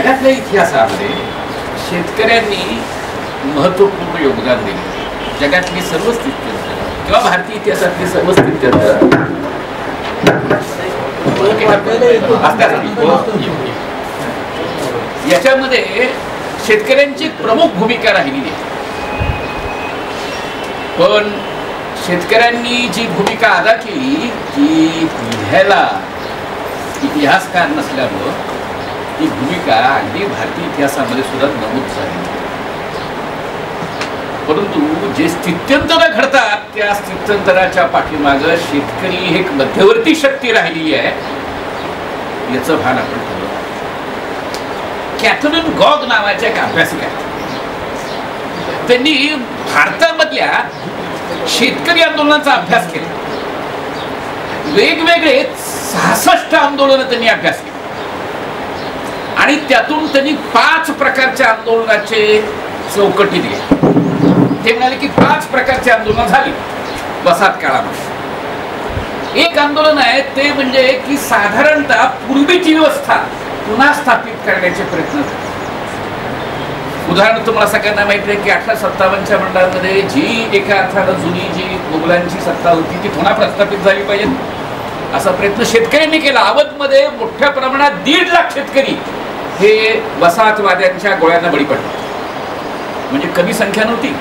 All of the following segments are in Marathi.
जगातल्या इतिहासामध्ये शेतकऱ्यांनी महत्वपूर्ण योगदान दिले. जगातली सर्व स्थित्यंतर किंवा भारतीय इतिहासातली सर्व स्थित्यंतर याच्यामध्ये शेतकऱ्यांची प्रमुख भूमिका राहिलेली आहे. पण शेतकऱ्यांनी जी भूमिका अदा केली ती लिहायला इतिहासकार नसल्यामुळं ती भूमिका अगदी भारतीय इतिहासामध्ये सुद्धा नमूद झाली. परंतु जे स्थित्यंतर घडतात त्या स्थित्यंतराच्या पाठीमागं शेतकरी एक मध्यवर्ती शक्ती राहिलेली आहे याचं भान आपण ठेवलं. कॅथरीन गॉग नावाच्या एक अभ्यासिका आहेत. त्यांनी भारतामधल्या शेतकरी आंदोलनाचा अभ्यास केला. वेगवेगळे 66 आंदोलन त्यांनी अभ्यास केले आणि त्यातून त्यांनी 5 प्रकारच्या आंदोलनाचे चौकटी दिली. ते म्हणाले की 5 प्रकारचे आंदोलन झाली वसाहत काळामध्ये. एक आंदोलन आहे ते म्हणजे की साधारणतः पूर्वीची व्यवस्था पुन्हा स्थापित करण्याचे प्रयत्न झाले. उदाहरण तुम्हाला सगळ्यांना माहिती आहे की 1857च्या बंडामध्ये जी एका अर्थानं जुनी जी मुघलांची सत्ता होती ती पुन्हा प्रस्थापित झाली पाहिजे असा प्रयत्न शेतकऱ्यांनी केला. अवधमध्ये मोठ्या प्रमाणात 1.5 लाख शेतकरी हे वसाहतवाद्यांच्या गोळ्यांना बळी पडले. म्हणजे कमी संख्या नव्हती.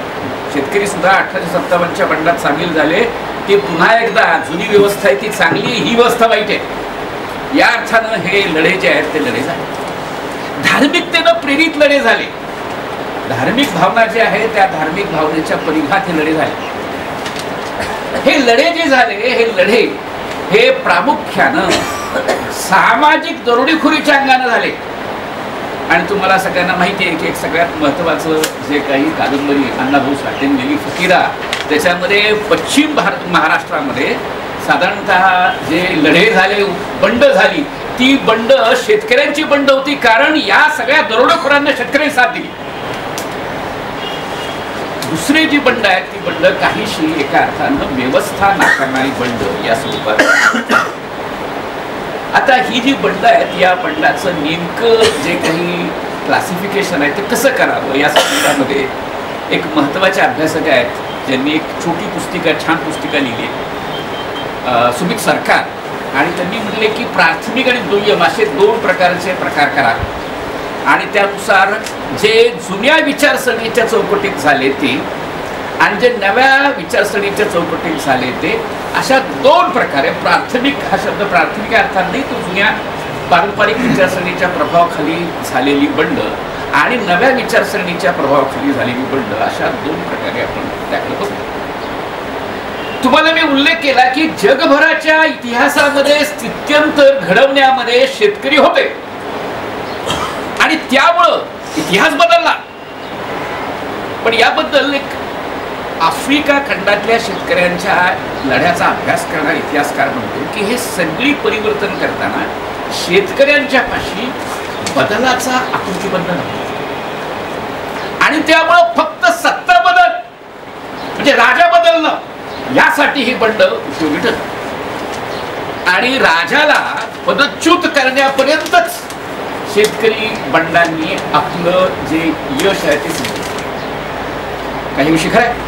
शेतकरी सुद्धा 1857च्या बंडात सामील झाले. ते पुन्हा एकदा जुनी व्यवस्था आहे ती चांगली, ही व्यवस्था वाईट आहे या अर्थानं हे लढे जे आहेत ते लढे झाले. धार्मिकतेनं प्रेरित लढे झाले. धार्मिक भावना जे आहे त्या धार्मिक भावनेच्या परिघात हे लढे झाले. हे लढे जे झाले हे लढे हे प्रामुख्यानं सामाजिक दरोडेखोरीच्या अंगाने झाले. आणि तुम्हाला सगळ्यांना माहिती आहे की एक सगळ्यात महत्त्वाचं जे काही कादंबरी अण्णाभाऊ साठेंनी लिहिली फकीरा, त्याच्यामध्ये पश्चिम महाराष्ट्रामध्ये साधारणतः जे लढे झाले, बंड झाली, ती बंड शेतकऱ्यांची बंड होती. कारण या सगळ्या दरोडेखोरांना शेतकऱ्यांनी साथ दिली. दुसरी जी बंड आहेत ती बंड काहीशी एका अर्थानं व्यवस्था नाकारणारी बंड या स्वरूपात. आता ही जी बंड आहेत या बंडाचं नेमकं जे काही क्लासिफिकेशन आहे ते कसं करावं या संदर्भामध्ये एक महत्त्वाचे अभ्यासक आहेत ज्यांनी एक छोटी पुस्तिका, छान पुस्तिका लिहिली सुमित सरकार. आणि त्यांनी म्हटले की प्राथमिक आणि दुय्यम असे 2 प्रकारचे प्रकार करा आणि त्यानुसार जे जुन्या विचारसरणीच्या चौकटीत झाले ते आणि जे नव्या विचारसरणीच्या चौकटीत झाले ते अशा 2 प्रकारे. प्राथमिक हा शब्द प्राथमिक अर्थात नाही, तो जुन्या पारंपरिक विचारसरणीच्या प्रभावाखाली झालेली बंड आणि नव्या विचारसरणीच्या प्रभावाखाली झालेली बंड अशा 2 प्रकारे आपण त्याकडे बघतो. तुम्हाला मी उल्लेख केला की जगभराच्या इतिहासामध्ये स्थित्यंतर घडवण्यामध्ये शेतकरी होते आणि त्यामुळं इतिहास बदलला. पण याबद्दल एक आफ्रिका खंडातल्या शेतकऱ्यांच्या लढ्याचा अभ्यास करणारा इतिहासकार म्हणतो की हे सगळी परिवर्तन करताना शेतकऱ्यांच्या पाशी बदलाचा आकृतीबद्ध नव्हता आणि त्यामुळं फक्त सत्ता बदल म्हणजे राजा बदलणं यासाठी ही बंड उपयोगी ठरली. आणि राजाला पदच्युत करण्यापर्यंतच शेतकरी बंडांनी आपलं जे यश आहे ते सिद्ध केलं. काही विषय खरं आहे.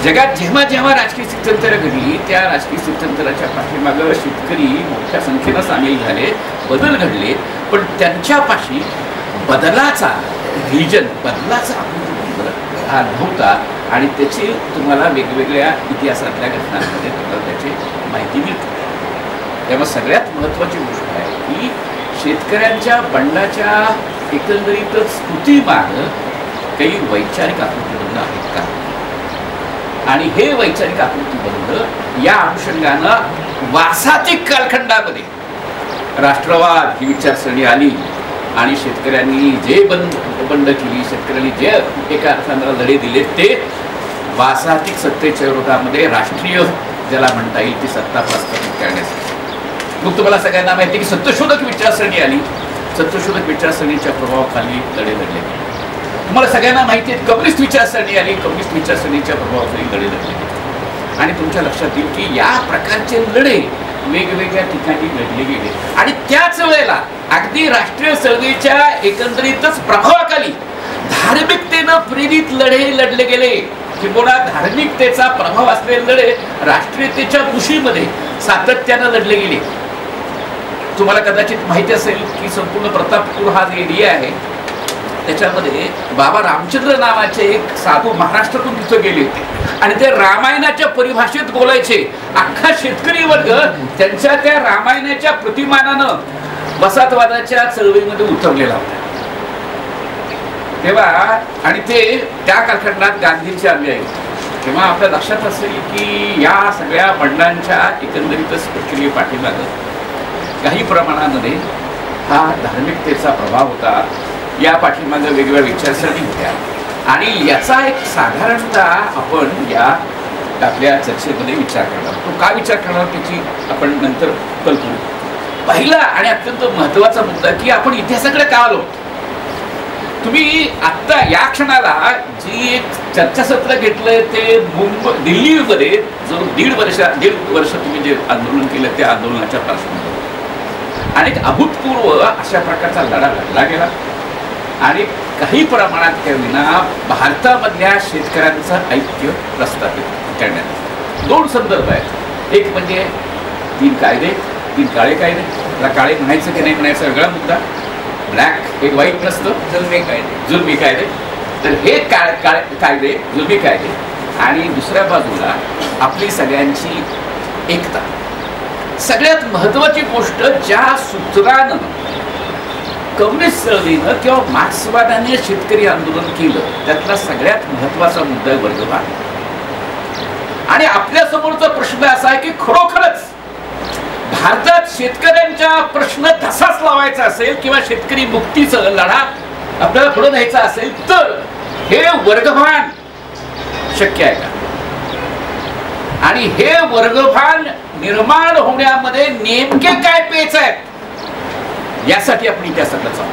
जगात जेव्हा जेव्हा राजकीय स्थित्यंतर घडली त्या राजकीय स्थित्यंतराच्या पाठीमागं शेतकरी मोठ्या संख्येनं सामील झाले, बदल घडले. पण त्यांच्यापाशी बदलाचा व्हिजन, बदलाचा हा नव्हता आणि त्याची तुम्हाला वेगवेगळ्या इतिहासातल्या घटनांमध्ये तुम्हाला त्याची माहिती मिळते. त्यामुळे सगळ्यात महत्त्वाची गोष्ट आहे की शेतकऱ्यांच्या बंडाच्या एकंदरीतच कृतीमागं काही वैचारिक आकृतीबंध आहेत का आणि हे वैचारिक आकृतीबंध या अनुषंगानं वासातिक कालखंडामध्ये राष्ट्रवाद ही विचारसरणी आली आणि शेतकऱ्यांनी जे बंड केली, शेतकऱ्यांनी जे एका अर्थानं लढे दिले ते वासातिक सत्तेच्या विरोधामध्ये राष्ट्रीय ज्याला म्हणता येईल ती सत्ता प्रस्थापित करण्यासाठी. मग तुम्हाला सगळ्यांना माहिती आहे की सत्यशोधक विचारसरणी आली. सत्यशोधक विचारसरणीच्या प्रभावाखाली लढे लढले. तुम्हाला सगळ्यांना माहिती आहे कम्युनिस्ट विचारसरणी आली. कम्युनिस्ट विचारसरणीच्या प्रभावाखाली लढे लढले. आणि तुमच्या लक्षात येईल की या प्रकारचे लढे वेगवेगळ्या ठिकाणी लढले गेले आणि त्याच वेळेला अगदी राष्ट्रीय चळवळीच्या एकंदरीतच प्रभावाखाली धार्मिकतेनं प्रेरित लढे लढले गेले. किंवा धार्मिकतेचा प्रभाव असलेले लढे राष्ट्रीयतेच्या कुशीमध्ये सातत्यानं लढले गेले. तुम्हाला कदाचित माहिती असेल की संपूर्ण प्रतापपूर हा जो एरिया आहे त्याच्यामध्ये बाबा रामचंद्र नावाचे एक साधू महाराष्ट्रातून तिथं गेले होते आणि ते रामायणाच्या परिभाषेत बोलायचे. अख्खा शेतकरी वर्ग त्यांच्या त्या रामायणाच्या प्रतिमानानं वसाहतवादाच्या चळवळीमध्ये उतरलेला होता तेव्हा. आणि ते त्या कालखंडात गांधींचे अनुयायी होते. तेव्हा आपल्या लक्षात असेल की या सगळ्या बंडांच्या एकंदरीतच सक्रिय पाठीमागं काही प्रमाणामध्ये हा धार्मिकतेचा प्रभाव होता. या पाठीमागं वेगवेगळ्या विचारसरणी होत्या आणि याचा एक साधारणतः आपण या आपल्या चर्चेमध्ये विचार करणार. तो का विचार करणार त्याची आपण नंतर कल्पू. पहिला आणि अत्यंत महत्त्वाचा मुद्दा की आपण इतिहासाकडे का आलो. तुम्ही आत्ता या क्षणाला जी एक चर्चासत्र घेतलंय ते दिल्लीमध्ये जो दीड वर्ष तुम्ही जे आंदोलन केलं त्या आंदोलनाच्या पार्श्वभूमीवर आणि एक अभूतपूर्व अशा प्रकारचा लढा लढला गेला आणि काही प्रमाणात का विना भारतामधल्या शेतकऱ्यांचं ऐक्य प्रस्थापित करण्यात दोन संदर्भ आहेत. एक म्हणजे 3 कायदे, 3 काळे कायदे. त्याला काळे म्हणायचं की नाही म्हणायचा वेगळा मुद्दा. ब्लॅक हे व्हाईट नसतं, जुलमी कायदे. तर हे कायदे जुलमी कायदे आणि दुसऱ्या बाजूला आपली सगळ्यांची एकता. सगळ्यात महत्वाची गोष्ट ज्या सूत्रानं कम्युनिस्ट चळवळीनं किंवा मार्क्सवादाने शेतकरी आंदोलन केलं त्यातला सगळ्यात महत्वाचा मुद्दा आहे वर्गवाद. आणि आपल्या समोरचा प्रश्न असा आहे की खरोखरच भारतात शेतकऱ्यांच्या प्रश्न धसाच लावायचा असेल किंवा शेतकरी मुक्तीचा लढा आपल्याला पुढे न्यायचा असेल तर हे वर्गभान शक्य आहे का. आणि हे वर्गभान निर्माण होण्यामध्ये नेमके काय पेच आहेत यासाठी आपण इतिहासाकडे चालू.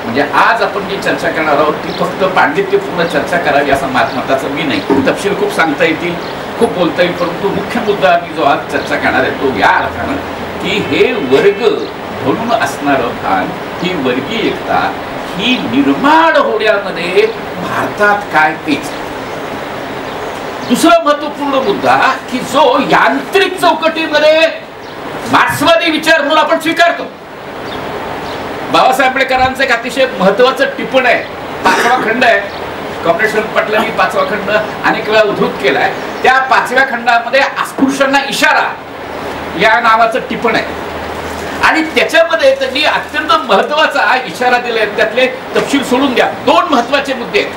म्हणजे आज आपण जी चर्चा करणार आहोत ती फक्त पांडित्यपूर्ण चर्चा करावी असं मताचं मी नाही. तपशील खूप सांगता येतील, खूप बोलता येईल, परंतु मुख्य मुद्दा मी जो आज चर्चा करणार आहे तो या अर्थानं की हे वर्ग म्हणून असणारं भान, ही वर्गीय एकता ही निर्माण होण्यामध्ये भारतात काय पेच. दुसरा महत्वपूर्ण मुद्दा की जो यांत्रिक चौकटीमध्ये मार्क्सवादी विचार म्हणून आपण स्वीकारतो. बाबासाहेब आंबेडकरांचं एक अतिशय महत्वाचं टिपण आहे, 5वा खंड आहे. कॉम्रेड पाटलांनी 5वा खंड अनेक वेळा उद्धृत केलाय. त्या 5व्या खंडामध्ये अस्पृश्यांना इशारा या नावाचं टिपण आहे आणि त्याच्यामध्ये त्यांनी अत्यंत महत्वाचा इशारा दिलाय. त्यातले तपशील सोडून द्या, 2 महत्वाचे मुद्दे आहेत.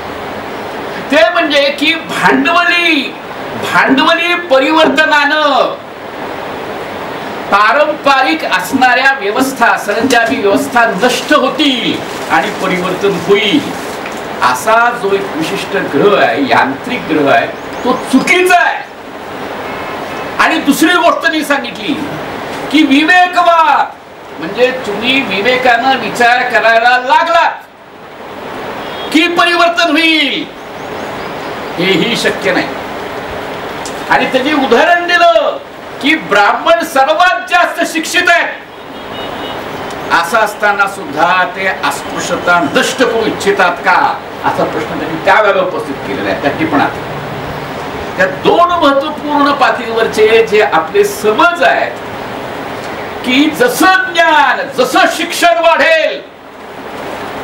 ते म्हणजे की भांडवली परिवर्तनानं पारंपरिक असणाऱ्या व्यवस्था, सरंजामी व्यवस्था नष्ट होतील आणि परिवर्तन होईल. असा जो एक विशिष्ट ग्रह आहे, यांत्रिक ग्रह आहे, तो चुकीचा आहे. आणि दुसरी गोष्ट मी सांगितली की विवेकवाद म्हणजे तुम्ही विवेकानं विचार करायला लागलात की परिवर्तन होईल, हेही शक्य नाही. आणि त्याचे उदाहरण दिलं की ब्राह्मण सर्वात जास्त शिक्षित आहेत, असं असताना सुद्धा ते अस्पृश्यता नष्ट करू इच्छितात का असा प्रश्न त्यांनी त्यावेळेला उपस्थित केलेला आहे त्या टिपणात. त्या 2 महत्वपूर्ण पातळीवरचे जे आपले समज आहेत की जसं ज्ञान, जसं शिक्षण वाढेल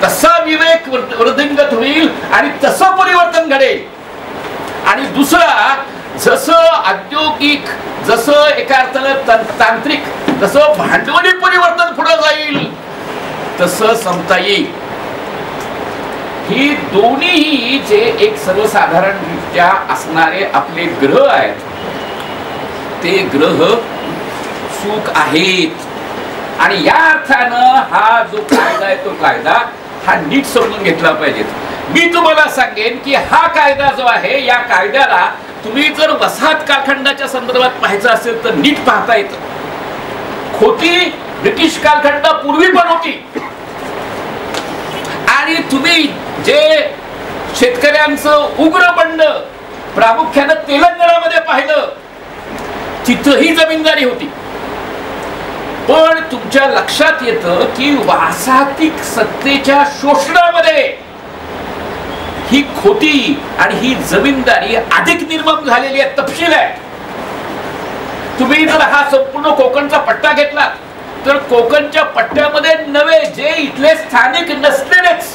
तसा विवेक वृद्धिंगत होईल आणि तसं परिवर्तन घडेल. आणि दुसरा जसं औद्योगिक, जसं एका अर्थानं तांत्रिक, जसं भांडवली परिवर्तन पुढे जाईल तसं समता येईल. ही दोन्ही जे एक सर्वसाधारणरित्या असणारे आपले ग्रह आहेत ते ग्रह चूक आहेत. आणि या अर्थानं हा जो कायदा आहे तो कायदा हा नीट समजून घेतला पाहिजे. मी तुम्हाला सांगेन की हा कायदा जो आहे या कायद्याला तुम्ही जर वसाहत कालखंडाच्या संदर्भात पाहायचं असेल तर नीट पाहता येतं. खोटी ब्रिटिश कालखंडापूर्वी पण होती. आणि तुम्ही जे शेतकऱ्यांचं उग्र बंड प्रामुख्यानं तेलंगणामध्ये पाहिलं तिथंही जमीनदारी होती. पण तुमच्या लक्षात येतं की वासातिक सत्तेच्या शोषणामध्ये ही खोटी आणि ही जमीनदारी अधिक निर्मम झालेली आहे, तपशील आहे. तुम्ही जर हा संपूर्ण कोकणचा पट्टा घेतला तर कोकणच्या पट्ट्यामध्ये नवे जे इथले स्थानिक नसलेलेच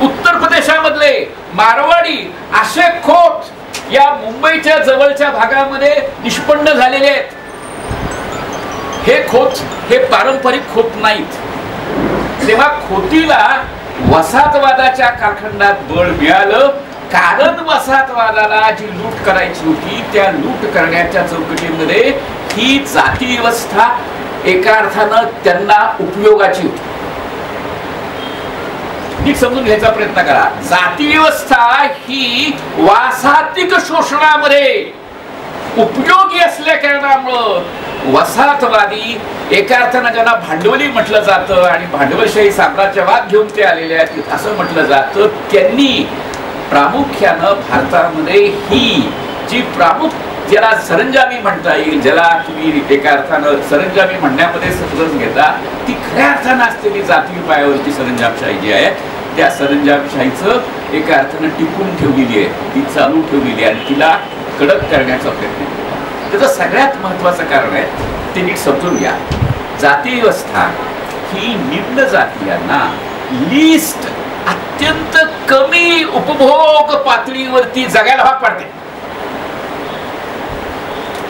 उत्तर प्रदेशामधले मारवाडी असे खोत या मुंबईच्या जवळच्या भागामध्ये निष्पन्न झालेले आहेत. हे खोत हे पारंपरिक खोत नाहीत. तेव्हा खोतीला वसाहतवादाच्या कालखंडात बळ मिळालं, कारण वसाहतवादाला जी लूट करायची होती त्या लूट करण्याच्या चौकटीमध्ये ही जाती व्यवस्था एका अर्थानं त्यांना उपयोगाची होती. नीट समजून घ्यायचा प्रयत्न करा. जाती व्यवस्था ही वासातिक शोषणामध्ये उपयोगी असल्या कारणामुळं वसाहतवादी एका अर्थानं ज्यांना भांडवली म्हटलं जातं आणि भांडवलशाही साम्राज्यवाद घेऊन ते आलेले आहेत असं म्हटलं जातं, त्यांनी प्रामुख्यानं भारतामध्ये ही जी ज्याला सरंजामी म्हणता येईल, ज्याला तुम्ही एका अर्थानं सरंजामी म्हणण्यामध्ये समजून घेता, ती खऱ्या अर्थानं असलेली जाती पायावरची सरंजामशाही जी आहे त्या सरंजामशाहीचं एका अर्थानं टिकून ठेवलेली आहे, ती चालू ठेवलेली आहे आणि तिला कडक करण्याचा प्रयत्न केला. त्याचं सगळ्यात महत्वाचं कारण आहे ते नीट समजून घ्या. जाती व्यवस्था ही निम्न जातीयांना लिस्ट अत्यंत कमी उपभोग पातळीवरती जगायला भाग पाडते.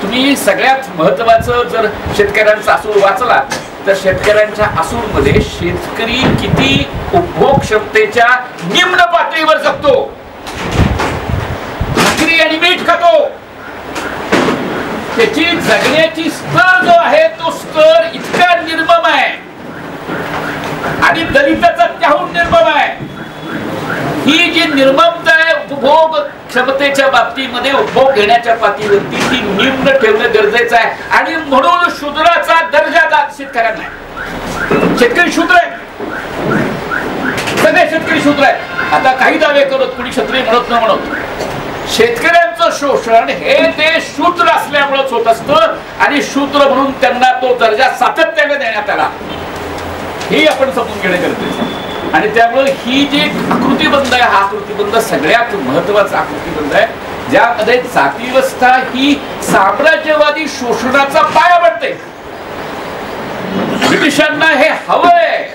तुम्ही सगळ्यात महत्वाचं जर शेतकऱ्यांचा असूर वाचला तर शेतकऱ्यांच्या असूरमध्ये शेतकरी किती उपभोग क्षमतेच्या निम्न पातळीवर जगतो, भाकरी आणि मीठ खातो, त्याची जगण्याची स्तर जो आहे तो स्तर इतका निर्मम आहे आणि दलिताचा त्याहून निर्मम आहे. ही जी निर्ममता आहे उपभोग क्षमतेच्या बाबतीमध्ये उपभोग घेण्याच्या पातळीवरती ती निम्न ठेवणं गरजेचं आहे. आणि म्हणून शूद्राचा दर्जा शेतकऱ्यांना आहे. शेतकरी शूद्र आहे, सगळे शेतकरी शूद्र आहेत. आता काही दावे करत कुणी क्षत्रिय म्हणत न म्हणत शेतकऱ्यांचं शोषण हे ते शूद्र असल्यामुळेच होत असतं आणि शूद्र म्हणून त्यांना तो दर्जा सातत्याने देण्यात आला, हे आपण समजून घेणे गरजेचं आहे. आणि त्यामुळे ही जी आकृतीबंध आहे हा आकृतीबंध सगळ्यात महत्वाचा आकृतीबंध आहे, ज्यामध्ये जाती व्यवस्था ही साम्राज्यवादी शोषणाचा पाया बनते. ब्रिटिशांना हे हवंय,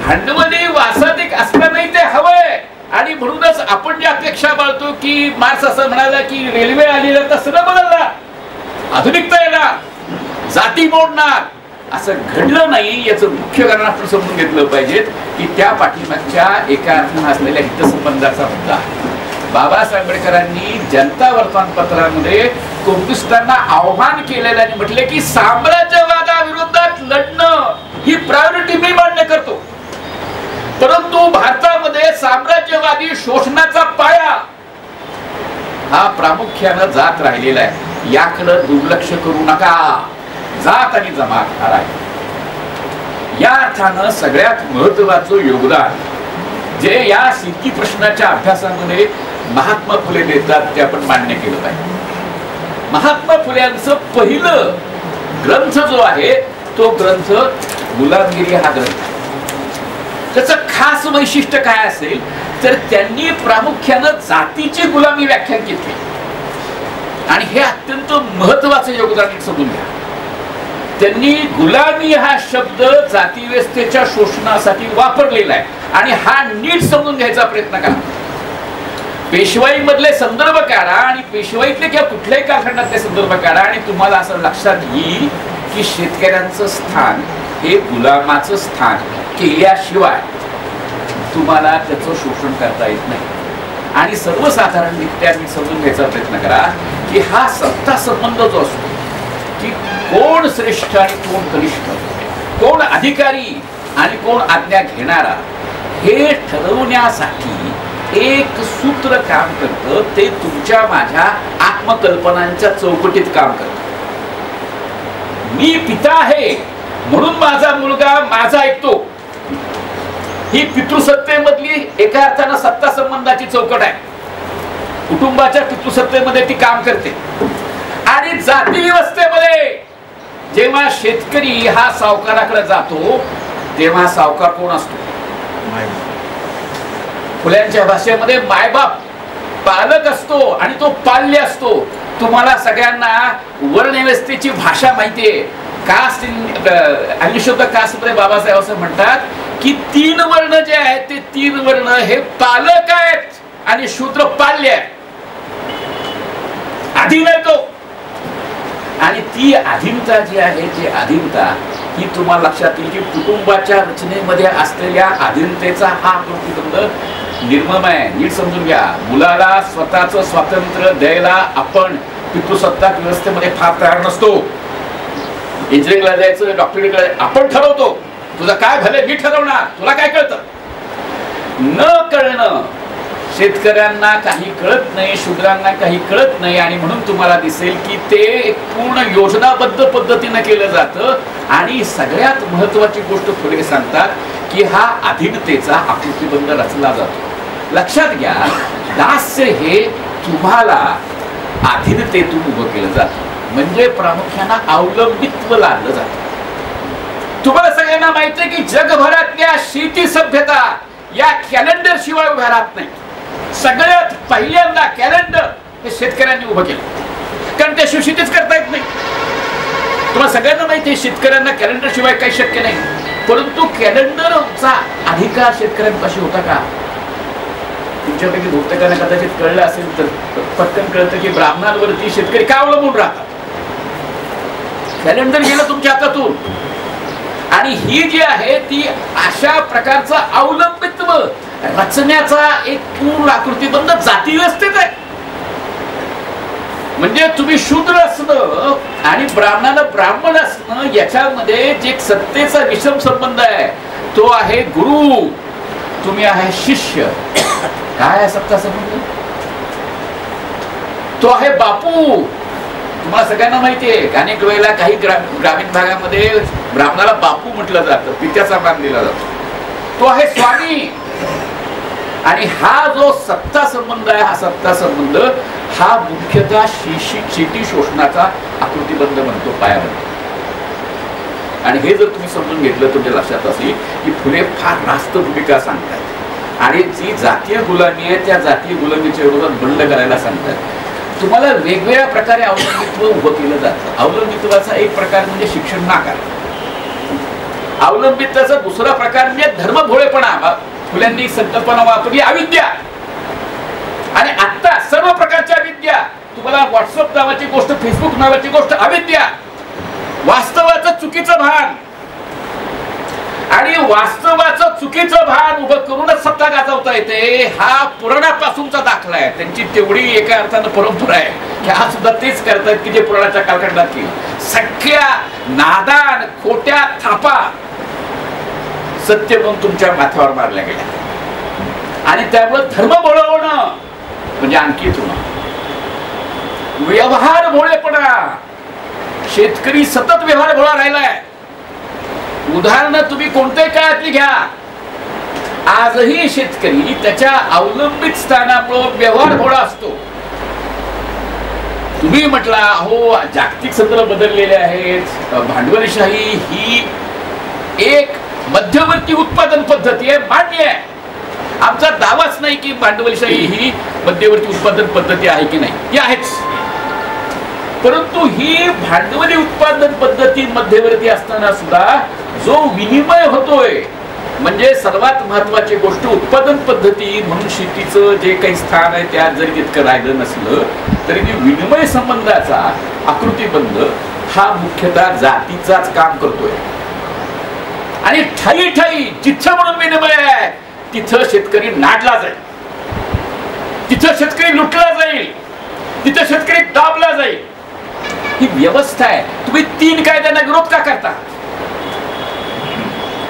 भांडवली वासातिक असतानाही ते हवंय आणि म्हणूनच आपण जी अपेक्षा बाळगतो की मार्क्स असं म्हणाला की रेल्वे आली तर सगळं बदलणार, आधुनिकता येणार, जाती मोडणार, असं घडलं नाही. याचं मुख्य कारण आपण समजून घेतलं पाहिजे की त्या पाठीमागच्या एका अर्थानं असलेल्या हितसंबंधाचा मुद्दा. बाबासाहेब आंबेडकरांनी जनता वर्तमानपत्रामध्ये कम्युनिस्टांना आव्हान केलेलं आणि म्हटले की साम्राज्यवादाविरोधात लढणं ही प्रायोरिटी मी मान्य करतो, परंतु भारतामध्ये साम्राज्यवादी शोषणाचा पाया हा प्रामुख्यानं जात राहिलेला आहे. याकडे दुर्लक्ष करू नका. जात आणि जमात हा आहे. या अर्थानं सगळ्यात महत्वाचं योगदान जे या सिद्धी प्रश्नाच्या अभ्यासामध्ये महात्मा फुले देतात ते आपण मान्य केलं पाहिजे. महात्मा फुल्यांचं पहिलं ग्रंथ जो आहे तो ग्रंथ गुलामगिरी हा ग्रंथ. त्याचं खास वैशिष्ट्य काय असेल तर त्यांनी प्रामुख्यानं जातीची गुलामी व्याख्यान केली आणि हे अत्यंत महत्वाचं योगदान समजून घ्या. त्यांनी गुलामी हा शब्द जाती व्यवस्थेच्या शोषणासाठी वापरलेला आहे आणि हा नीट समजून घ्यायचा प्रयत्न करा. पेशवाई मधले संदर्भ काढा आणि पेशवाईतले किंवा कुठल्याही कालखंडातले संदर्भ काढा आणि तुम्हाला असं लक्षात येईल की शेतकऱ्यांचं स्थान हे गुलामाचं स्थान केल्याशिवाय तुम्हाला त्याचं शोषण करता येत नाही. आणि सर्वसाधारणरित्या मी समजून घ्यायचा प्रयत्न करा की हा सत्ता संबंध जो असतो की कोण श्रेष्ठ आणि कोण कनिष्ठ, कोण अधिकारी आणि कोण आज्ञा घेणारा, हे ठरवण्यासाठी एक सूत्र काम करतं. ते तुमच्या माझ्या आत्मकल्पनांच्या चौकटीत काम करतं. मी पिता आहे म्हणून माझा मुलगा माझा ऐकतो, ही पितृसत्तेमधली एका अर्थानं सत्ता संबंधाची चौकट आहे. कुटुंबाच्या पितृसत्तेमध्ये ती काम करते. आणि जाती व्यवस्थेमध्ये जेव्हा शेतकरी हा सावकाराकडे जातो तेव्हा सावकार कोण असतो? फुल्यांच्या भाषेमध्ये मायबाप, पालक असतो आणि तो पाल्य असतो. तुम्हाला सगळ्यांना वर्णव्यवस्थेची भाषा माहितीये. कास्ट अनिशुद्ध कास्ट मध्ये बाबासाहेब असं म्हणतात की 3 वर्ण जे आहेत ते 3 वर्ण हे पालक आहेत आणि शूद्र पाल्य आहे. अधीन आहे तो. आणि ती अधीनता जी आहे ती अधीनता ही तुम्हाला लक्षात येईल की कुटुंबाच्या रचनेमध्ये असलेल्या अधीनतेचा हा प्रतिबंध निर्मम आहे. नीट समजून घ्या. मुलाला स्वतःचं स्वातंत्र्य द्यायला आपण पितृसत्ताक व्यवस्थेमध्ये फार तयार नसतो. इंजिनिअरिंगला जायचं, डॉक्टरीकडे आपण ठरवतो. तुझं काय भले मी ठरवणार, तुला काय कळतं? न कळणं, शेतकऱ्यांना काही कळत नाही, शूद्रांना काही कळत नाही आणि म्हणून तुम्हाला दिसेल की ते एक पूर्ण योजनाबद्ध पद्धतीने केलं जातं. आणि सगळ्यात महत्वाची गोष्ट फुले सांगतात की हा अधीनतेचा आकृतिबंध रचला जातो. लक्षात घ्या, दास्य हे तुम्हाला अधीनतेतून उभं केलं जातं. म्हणजे प्रामुख्यानं अवलंबित्व लादलं जातं. तुम्हाला सगळ्यांना माहिती आहे की जगभरातल्या शेती सभ्यता या कॅलेंडर शिवाय उभ्या राहत नाही. सगळ्यात पहिल्यांदा कॅलेंडर हे शेतकऱ्यांनी उभं केलं, कारण त्याशिवाय शेतीच करता येत नाही. तुम्हाला सगळ्यांना माहिती आहे शेतकऱ्यांना कॅलेंडर शिवाय काही शक्य नाही. परंतु कॅलेंडरचा अधिकार शेतकऱ्यांपाशी होता का? तुमच्यापैकी बहुतेकांना कदाचित कळलं असेल तर पटकन कळतं की ब्राह्मणांवरती शेतकरी का अवलंबून राहतात. कॅलेंडर गेलं तुमच्या हातातून. आणि ही जी आहे ती अशा प्रकारचं अवलंबित्व रचण्याचा एक पूर्ण आकृतिबंध जाती व्यवस्थेत आहे. म्हणजे तुम्ही शूद्र असणं आणि ब्राह्मणाला ब्राह्मण असणं याच्यामध्ये जे सत्तेचा विषम संबंध आहे तो आहे गुरु, तुम्ही आहे शिष्य. काय आहे सत्ता संबंध? तो आहे बापू. तुम्हाला सगळ्यांना माहितीये अनेक वेळेला काही ग्रामीण भागामध्ये ब्राह्मणाला बापू म्हटलं जातं, पित्याचा मान दिला जातो. तो आहे स्वामी. आणि हा जो सत्ता संबंध आहे हा सत्ता संबंध हा मुख्यतः शेती शोषणाचा आकृतिबंध बनतो, पाया बनतो. आणि हे जर तुम्ही समजून घेतलं तुमच्या लक्षात असेल की फुले फार रास्त भूमिका सांगतात आणि जी जातीय गुलामी आहे त्या जातीय गुलामीच्या विरोधात बंड करायला सांगतात. तुम्हाला वेगवेगळ्या प्रकारे अवलंबित्व उभं केलं जातं. अवलंबित्वाचा एक प्रकार म्हणजे शिक्षण नाकार. अवलंबित्वाचा दुसरा प्रकार म्हणजे धर्मभोळेपणा. फुल्यांनी संकल्पना वापरली अविद्या. आणि आता सर्व प्रकारच्या अविद्या. तुम्हाला व्हॉट्सअप नावाची गोष्ट, फेसबुक नावाची गोष्ट अविद्या. वास्तवाचं चुकीचं भान आणि वास्तवाचं चुकीचं भान उभं करूनच सत्ता गाजवता येते हा पुराणापासूनचा दाखला आहे. त्यांची तेवढी एका अर्थानं परंपरा आहे की आज सुद्धा तेच करतात की जे पुराणाच्या कालखंडात केलं. सगळ्या नादान खोट्या थापा सत्य म्हणून तुमच्या माथ्यावर मारल्या गेल्या. आणि त्यामुळे धर्म बोळवणं म्हणजे आणखी होणं. व्यवहार भोळेपणा. शेतकरी सतत व्यवहार भोळा राहिलाय. उदाहरण तुम्ही कोणत्याही काळातली घ्या, आजही शेतकरी त्याच्या अवलंबित स्थानामुळे व्यवहार भोळा असतो. तुम्ही म्हटला हो जागतिक संदर्भ बदललेले आहेत, भांडवलशाही ही एक मध्यवर्ती उत्पादन पद्धती आहे, मान्य आहे. आमचा दावाच नाही की भांडवलशाही ही मध्यवर्ती उत्पादन पद्धती आहे की नाही, ही आहेच. परंतु ही भांडवली उत्पादन पद्धती मध्यवर्ती असताना सुद्धा जो विनिमय होतोय म्हणजे सर्वात महत्वाची गोष्ट उत्पादन पद्धती म्हणून शेतीचं जे काही स्थान आहे त्यात जरी तितकं राहिलं नसलं तरी ती विनिमय संबंधाचा आकृतिबंध हा मुख्यतः जातीचाच काम करतोय. आणि ठाई ठाई जिथं म्हणून विनिमय आहे तिथं शेतकरी नाडला जाईल, तिथं शेतकरी लुटला जाईल, तिथं शेतकरी दाबला जाईल. ही व्यवस्था आहे. तुम्ही 3 कायद्यांना विरोध का करता?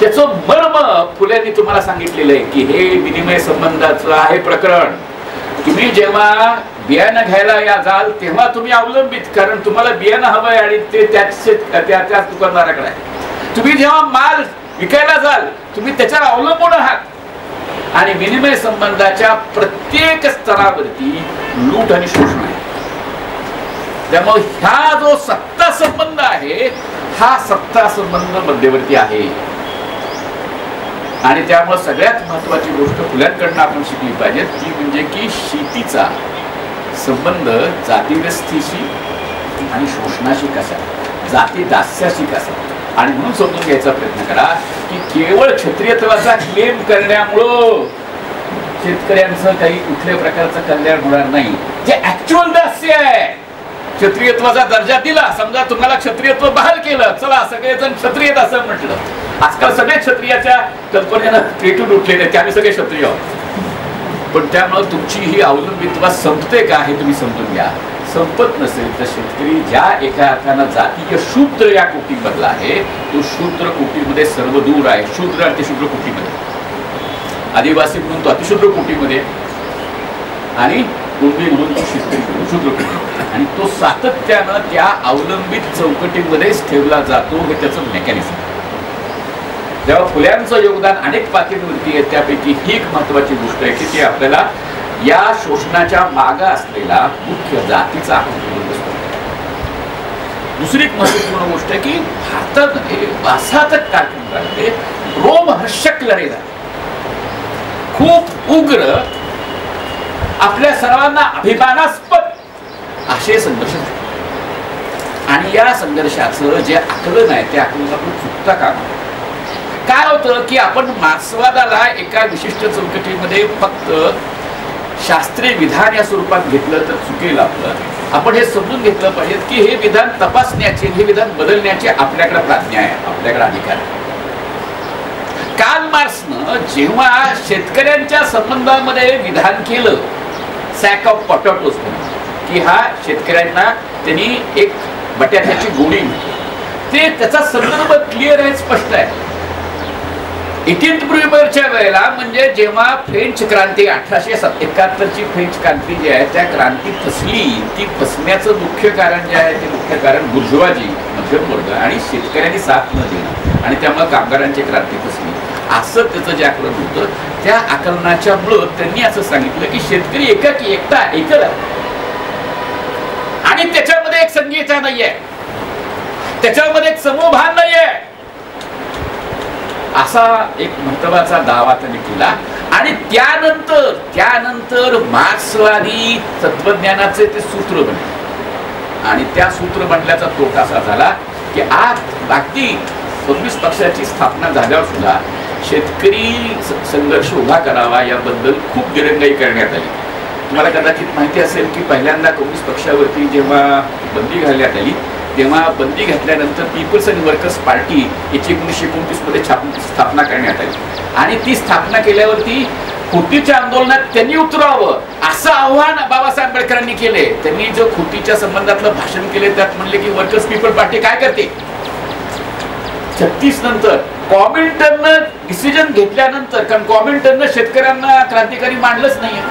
त्याचं मर्म फुल्यांनी तुम्हाला सांगितलेलं आहे की हे विनिमय संबंधाचं आहे प्रकरण. तुम्ही जेव्हा बियाणं घ्यायला या जाल तेव्हा तुम्ही अवलंबित, कारण तुम्हाला बियाणं हवंय आणि ते त्याच दुकानदाराकडे आहे. तुम्ही जेव्हा माल विकायला जाल तुम्ही त्याच्यावर अवलंबून आहात. आणि विनिमय संबंधाच्या प्रत्येक स्तरावरती लूट आणि शोषण आहे. त्यामुळे हा जो सत्ता संबंध आहे हा सत्ता संबंध मध्यवर्ती आहे. आणि त्यामुळे सगळ्यात महत्वाची गोष्ट फुल्यांकडनं आपण शिकली पाहिजे ती म्हणजे की शेतीचा संबंध जातीव्यवस्थेशी आणि शोषणाशी कसा, जाती दास्याशी कसा. आणि म्हणून समजून घ्यायचा प्रयत्न करा की केवळ क्षत्रियत्वाचा क्लेम करण्यामुळं शेतकऱ्यांचं काही कुठल्या प्रकारचं कल्याण होणार नाही. जे ऍक्च्युअल दास्य आहे, क्षत्रियत्वाचा दर्जा दिला, समजा तुम्हाला क्षत्रियत्व बहाल केलं, चला सगळेजण क्षत्रिय असं म्हटलं. आजकाल सगळे क्षत्रियाच्या कल्पनेनं पेटून उठलेले की आम्ही सगळे क्षत्रिय आहोत. पण त्यामुळे तुमची ही अवलंबित्वा संपते का हे तुम्ही समजून घ्या. संपत नसेल तर शेतकरी ज्या एका अर्थानं जातीय शूद्र या कोटीमधला आहे तो शूद्र कोटीमध्ये सर्व दूर आहे. शूद्र आणि शूद्र कोटीमध्ये, आदिवासी म्हणून तो अतिशूद्र कोटीमध्ये आणि कुणबी म्हणून तो शेतकरी म्हणून शूद्र कोटी. आणि तो सातत्यानं त्या अवलंबित चौकटीमध्येच ठेवला जातो. हे त्याचं मेकॅनिझम. जेव्हा फुल्यांचं योगदान अनेक पातळीवरती आहे त्यापैकी ही एक महत्वाची गोष्ट आहे की ती आपल्याला या शोषणाच्या मागे असलेला मुख्य जातीचा आपण बसतो. दुसरी एक महत्वपूर्ण गोष्ट आहे की भारतामध्ये वासातक कालखंडामध्ये रोमहर्षक लढे झाले. खूप उग्र, आपल्या सर्वांना अभिमानास्पद असे संघर्ष झाले. आणि या संघर्षाचं जे आकलन आहे त्या आकलनातून चुकता कामा नये. काय होतं की आपण मार्क्सवादाला एका विशिष्ट चौकटीमध्ये फक्त शास्त्रीय विधान या स्वरूपात घेतलं तर चुकेल. आपण हे समजून घेतलं पाहिजे की हे विधान तपासण्याचे, हे विधान बदलण्याचे आपल्याकडे प्राज्ञा आहे, आपल्याकडे अधिकार आहे. कार्ल मार्क्सनं जेव्हा शेतकऱ्यांच्या संबंधामध्ये विधान केलं सॅक ऑफ पोटॅटोज की हा शेतकऱ्यांना त्यांनी एक बटाट्याची गोळी, ते त्याचा संदर्भ क्लिअर आहे, स्पष्ट आहे. 18th नोव्हेंबरच्या वेळेला म्हणजे जेव्हा फ्रेंच क्रांती 1871ची फ्रेंच क्रांती जी आहे त्या क्रांती फसली, ती फसण्याचं मुख्य कारण जे आहे ते मुख्य कारण बुर्जुआजी, मध्यम वर्ग आणि शेतकऱ्यांनी साथ न देणं आणि त्यामुळे कामगारांची क्रांती फसली असं त्याचं जे आकलन होतं. त्या आकलनाच्या मुळे त्यांनी असं सांगितलं की शेतकरी एकाकी, एकटा, एकल आहे आणि त्याच्यामध्ये एक संघीयता नाहीये, त्याच्यामध्ये एक समूहभान नाहीये, असा एक महत्वाचा दावा त्यांनी केला. आणि त्यानंतर मार्क्सवादी तत्वज्ञानाचे ते सूत्र बनले. आणि त्या सूत्र बनल्याचा तोटा असा झाला की आज अगदी कम्युनिस्ट पक्षाची स्थापना झाल्यावर सुद्धा शेतकरी संघर्ष उभा करावा याबद्दल खूप दिरंगाई करण्यात आली. तुम्हाला कदाचित माहिती असेल की पहिल्यांदा कम्युनिस्ट पक्षावरती जेव्हा बंदी घालण्यात आली तेव्हा बंदी घातल्यानंतर पीपल्स अँड वर्कर्स पार्टी याची 1929 मध्ये स्थापना करण्यात आली. आणि ती स्थापना केल्यावरती खुटीच्या आंदोलनात त्यांनी उतरावं असं आव्हान बाबासाहेब आंबेडकरांनी केले. त्यांनी जो खुटीच्या संबंधातलं भाषण केले त्यात म्हणले की वर्कर्स पीपल पार्टी काय करते. 36 नंतर कॉमिल्टननं डिसिजन घेतल्यानंतर, कारण कॉमिल्टननं शेतकऱ्यांना क्रांतिकारी मांडलंच नाहीये,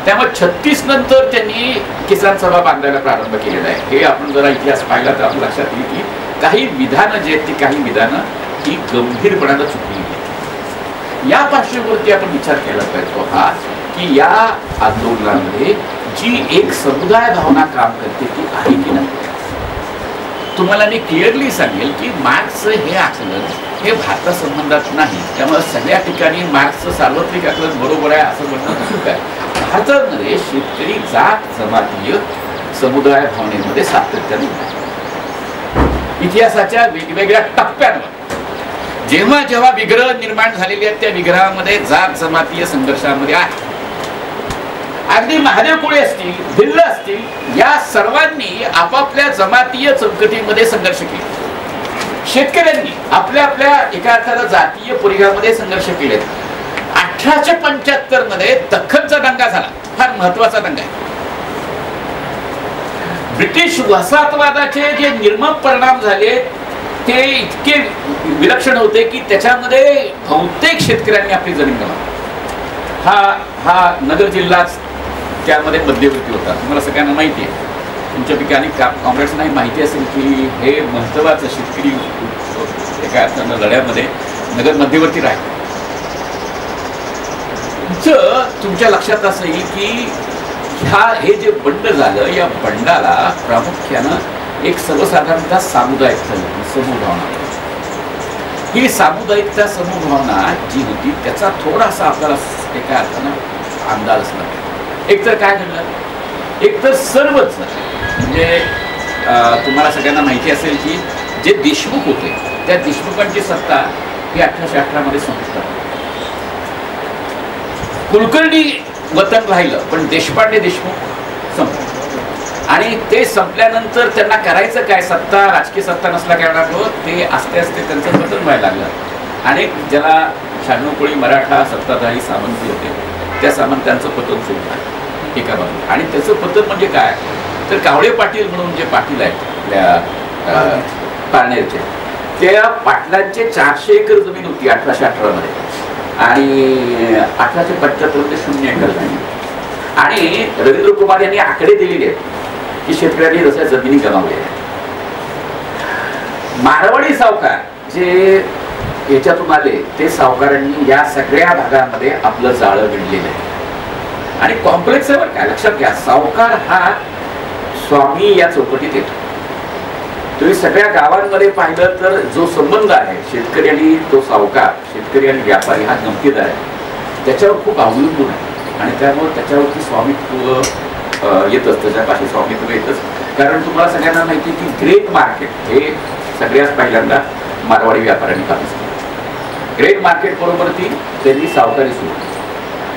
त्यामुळे 36 नंतर त्यांनी किसान सभा बांधायला प्रारंभ केलेला आहे. हे आपण जरा इतिहास पाहिला तर आपल्या लक्षात येईल की काही विधानं जे आहेत ती काही विधानं ही गंभीरपणानं चुकली आहेत. या पार्श्वभूमीवरती आपण विचार केला पाहिजे हा की या आंदोलनामध्ये जी एक समुदाय भावना काम करते ती आहे की नाही. तुम्हाला मी क्लिअरली सांगेल की मार्क्सचं हे आकलन हे भारतासंबंधात नाही, त्यामुळे सगळ्या ठिकाणी मार्क्सचं सार्वत्रिक आकलन बरोबर आहे असं म्हणणं चूक आहे. भारतामध्ये शेतकरी जात जमातीय समुदाय भावनेमध्ये सातत्याने इतिहासाच्या वेगवेगळ्या टप्प्यांवर जेव्हा जेव्हा विग्रह निर्माण झालेले आहेत त्या विग्रहामध्ये जात जमातीय संघर्षामध्ये आहे. अगदी महादेव कोळी असतील, भिल्ल असतील, या सर्वांनी आपापल्या जमातीय चौकटीमध्ये संघर्ष केले. शेतकऱ्यांनी आपल्या आपल्या एका अर्थाला जातीय परिघामध्ये संघर्ष केलेत. 1875 मध्ये दख्खनचा दंगा झाला, फार महत्वाचा दंगा आहे. ब्रिटिश वसाहतवादाचे जे निर्मम परिणाम झाले ते इतके विलक्षण होते की त्याच्यामध्ये बहुतेक शेतकऱ्यांनी आपली जमीन गमावली. हा नगर जिल्हा त्यामध्ये मध्यवर्ती होता. तुम्हाला सगळ्यांना माहिती आहे, तुमच्यापैकी अनेक काँग्रेसनाही माहिती असेल की हे महत्वाचं शेतकरी एका अर्थानं लढ्यामध्ये नगर मध्यवर्ती राहील. तुमच्या लक्षात असं येईल की हे जे बंड झालं या बंडाला प्रामुख्यानं एक सर्वसाधारणतः सामुदायिकता होती, समूहभावना. ही सामुदायिकता समूहभावना जी होती त्याचा थोडासा आपल्याला एका अर्थानं अंदाज असला. एकतर काय घडलं, एकतर सर्वच म्हणजे तुम्हाला सगळ्यांना माहिती असेल की जे देशमुख होते त्या देशमुखांची सत्ता ही 1818 मध्ये संपतात. कुलकर्णी वतन राहिलं पण देशपांडे देशमुख संपले. आणि ते संपल्यानंतर त्यांना करायचं काय, सत्ता राजकीय सत्ता नसला कारणामुळं ते आस्ते आस्ते त्यांचं पतन व्हायला लागलं. आणि ज्याला 96 कोळी मराठा सत्ताधारी सामंती होते त्या सामंतांचं पतन सुरू झालं एका बाजूला. आणि त्याचं पतन म्हणजे काय तर कावळे पाटील म्हणून जे पाटील आहेत त्या पारनेरचे, त्या पाटलांचे 400 एकर जमीन होती 1818 मध्ये आणि 1875 मध्ये 0 एकर झाली. आणि रवींद्र कुमार यांनी आकडे दिलेले आहेत की शेतकऱ्यांनी जशा जमिनी गमावल्या. मारवाडी सावकार जे याच्यातून आले ते सावकारांनी या सगळ्या भागामध्ये आपलं जाळं विणलेलं आहे. आणि कॉम्प्लेक्स आहे बरं काय, लक्षात घ्या, सावकार हा स्वामी या चौकटीत येतो. तुम्ही सगळ्या गावांमध्ये पाहिलं तर जो संबंध आहे शेतकरी आणि तो सावकार, शेतकरी आणि व्यापारी हा गमतीदार आहे, त्याच्यावर खूप अवलंबून आहे. आणि त्यामुळे त्याच्यावरती स्वामित्व येतच, त्याच्यापाशी स्वामित्व येतच. कारण तुम्हाला सगळ्यांना माहिती की ग्रेन मार्केट हे सगळ्यात पहिल्यांदा मारवाडी व्यापाऱ्यांनी काम केलं. ग्रेन मार्केट बरोबर ती त्यांनी सावकारी सुरू केली.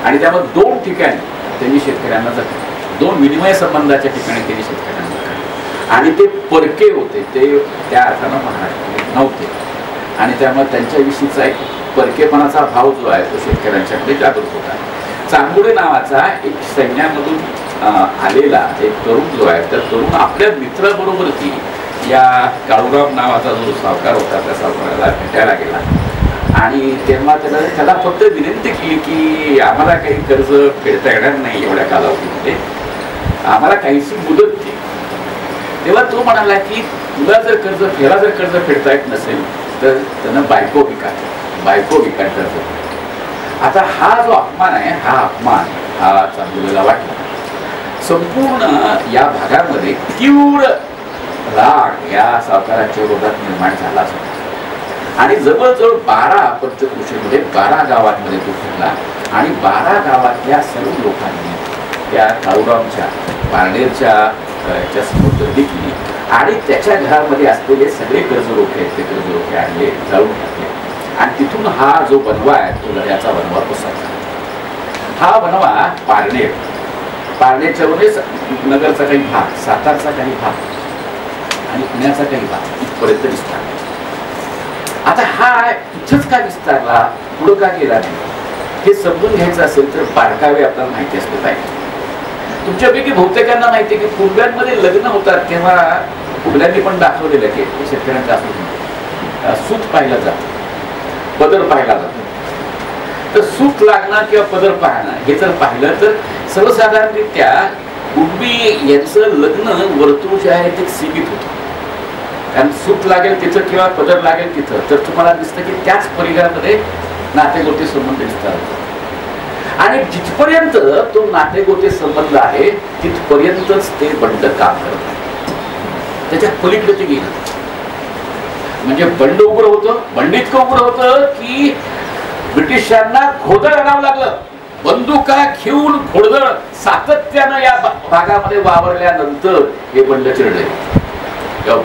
आणि त्यामुळे 2 ठिकाणी त्यांनी शेतकऱ्यांना जगले, 2 विनिमय संबंधाच्या ठिकाणी त्यांनी शेतकऱ्यांना जगले. आणि ते परके होते, ते त्या अर्थानं महाराष्ट्रात नव्हते. आणि त्यामुळे त्यांच्याविषयीचा एक परकेपणाचा भाव जो आहे तो शेतकऱ्यांच्याकडे जागृत होता. चांगुडे नावाचा एक सैन्यामधून आलेला एक तरुण जो आहे, तर तरुण आपल्या मित्राबरोबर ती या काळूराम नावाचा जो सावकार होता त्या सावकाराला भेटायला गेला. आणि तेव्हा त्याला फक्त विनंती केली की आम्हाला काही कर्ज फेडता येणार नाही एवढ्या कालावधीमध्ये, आम्हाला काहीशी मुदत दे. तेव्हा तो म्हणाला की तुला जर कर्ज फेडता येत नसेल तर त्यांना बायको विका कर्ज. आता हा जो अपमान आहे हा अपमान हा चांगुलेला वाटला. संपूर्ण या भागामध्ये तीव्र राग या सावकाराच्या विरोधात निर्माण झाला. आणि जवळजवळ 12 पंचक्रोशीमध्ये 12 गावांमध्ये तो फिरला. आणि 12 गावातल्या सर्व लोकांनी त्या काळूरामच्या पारनेरच्या समोर गर्दी केली. आणि त्याच्या घरामध्ये असलेले सगळे कर्जरोखे आहेत ते कर्जरोखे आणले, जाळून टाकले. आणि तिथून हा जो बनवा आहे तो लढ्याचा बनवा पसरला. हा बनवा पारनेरच्यावरच नगरचा काही भाग, सातारचा काही भाग आणि पुण्याचा काही भाग इथपर्यंत विस्तारला. आता हा इथंच का विस्तारला, पुढं का गेला नाही, हे समजून घ्यायचं असेल तर बारकावे आपल्याला माहिती असलं पाहिजे. तुमच्यापैकी बहुतेकांना माहिती आहे की फुलब्यांमध्ये लग्न होतात तेव्हा फुलब्यांनी पण दाखवलेलं की शेतकऱ्यांचा सूत पाहिलं जातं, पदर पाहिला जातो. तर सूत लागणं किंवा पदर पाहणं हे जर पाहिलं तर सर्वसाधारणरित्या कुणबी यांचं लग्न वर्तुळ जे आहे ते सीमित होतं. कारण सूत लागेल तिथं किंवा पदर लागेल तिथं तर तुम्हाला दिसतं की त्याच परिघामध्ये नातेगोते संबंध दिसतात. आणि जिथपर्यंत तो नातेगोते संबंध आहे तिथपर्यंतच ते बंड काम करत आहे. त्याच्या पलीकडे ते गेलं म्हणजे बंड उघड होतं. बंड इतकं उघड होतं की ब्रिटिशांना घोडदळ आणावं लागलं. बंदुका घेऊन घोडदळ सातत्यानं या भागामध्ये वावरल्यानंतर हे बंड चिरडले.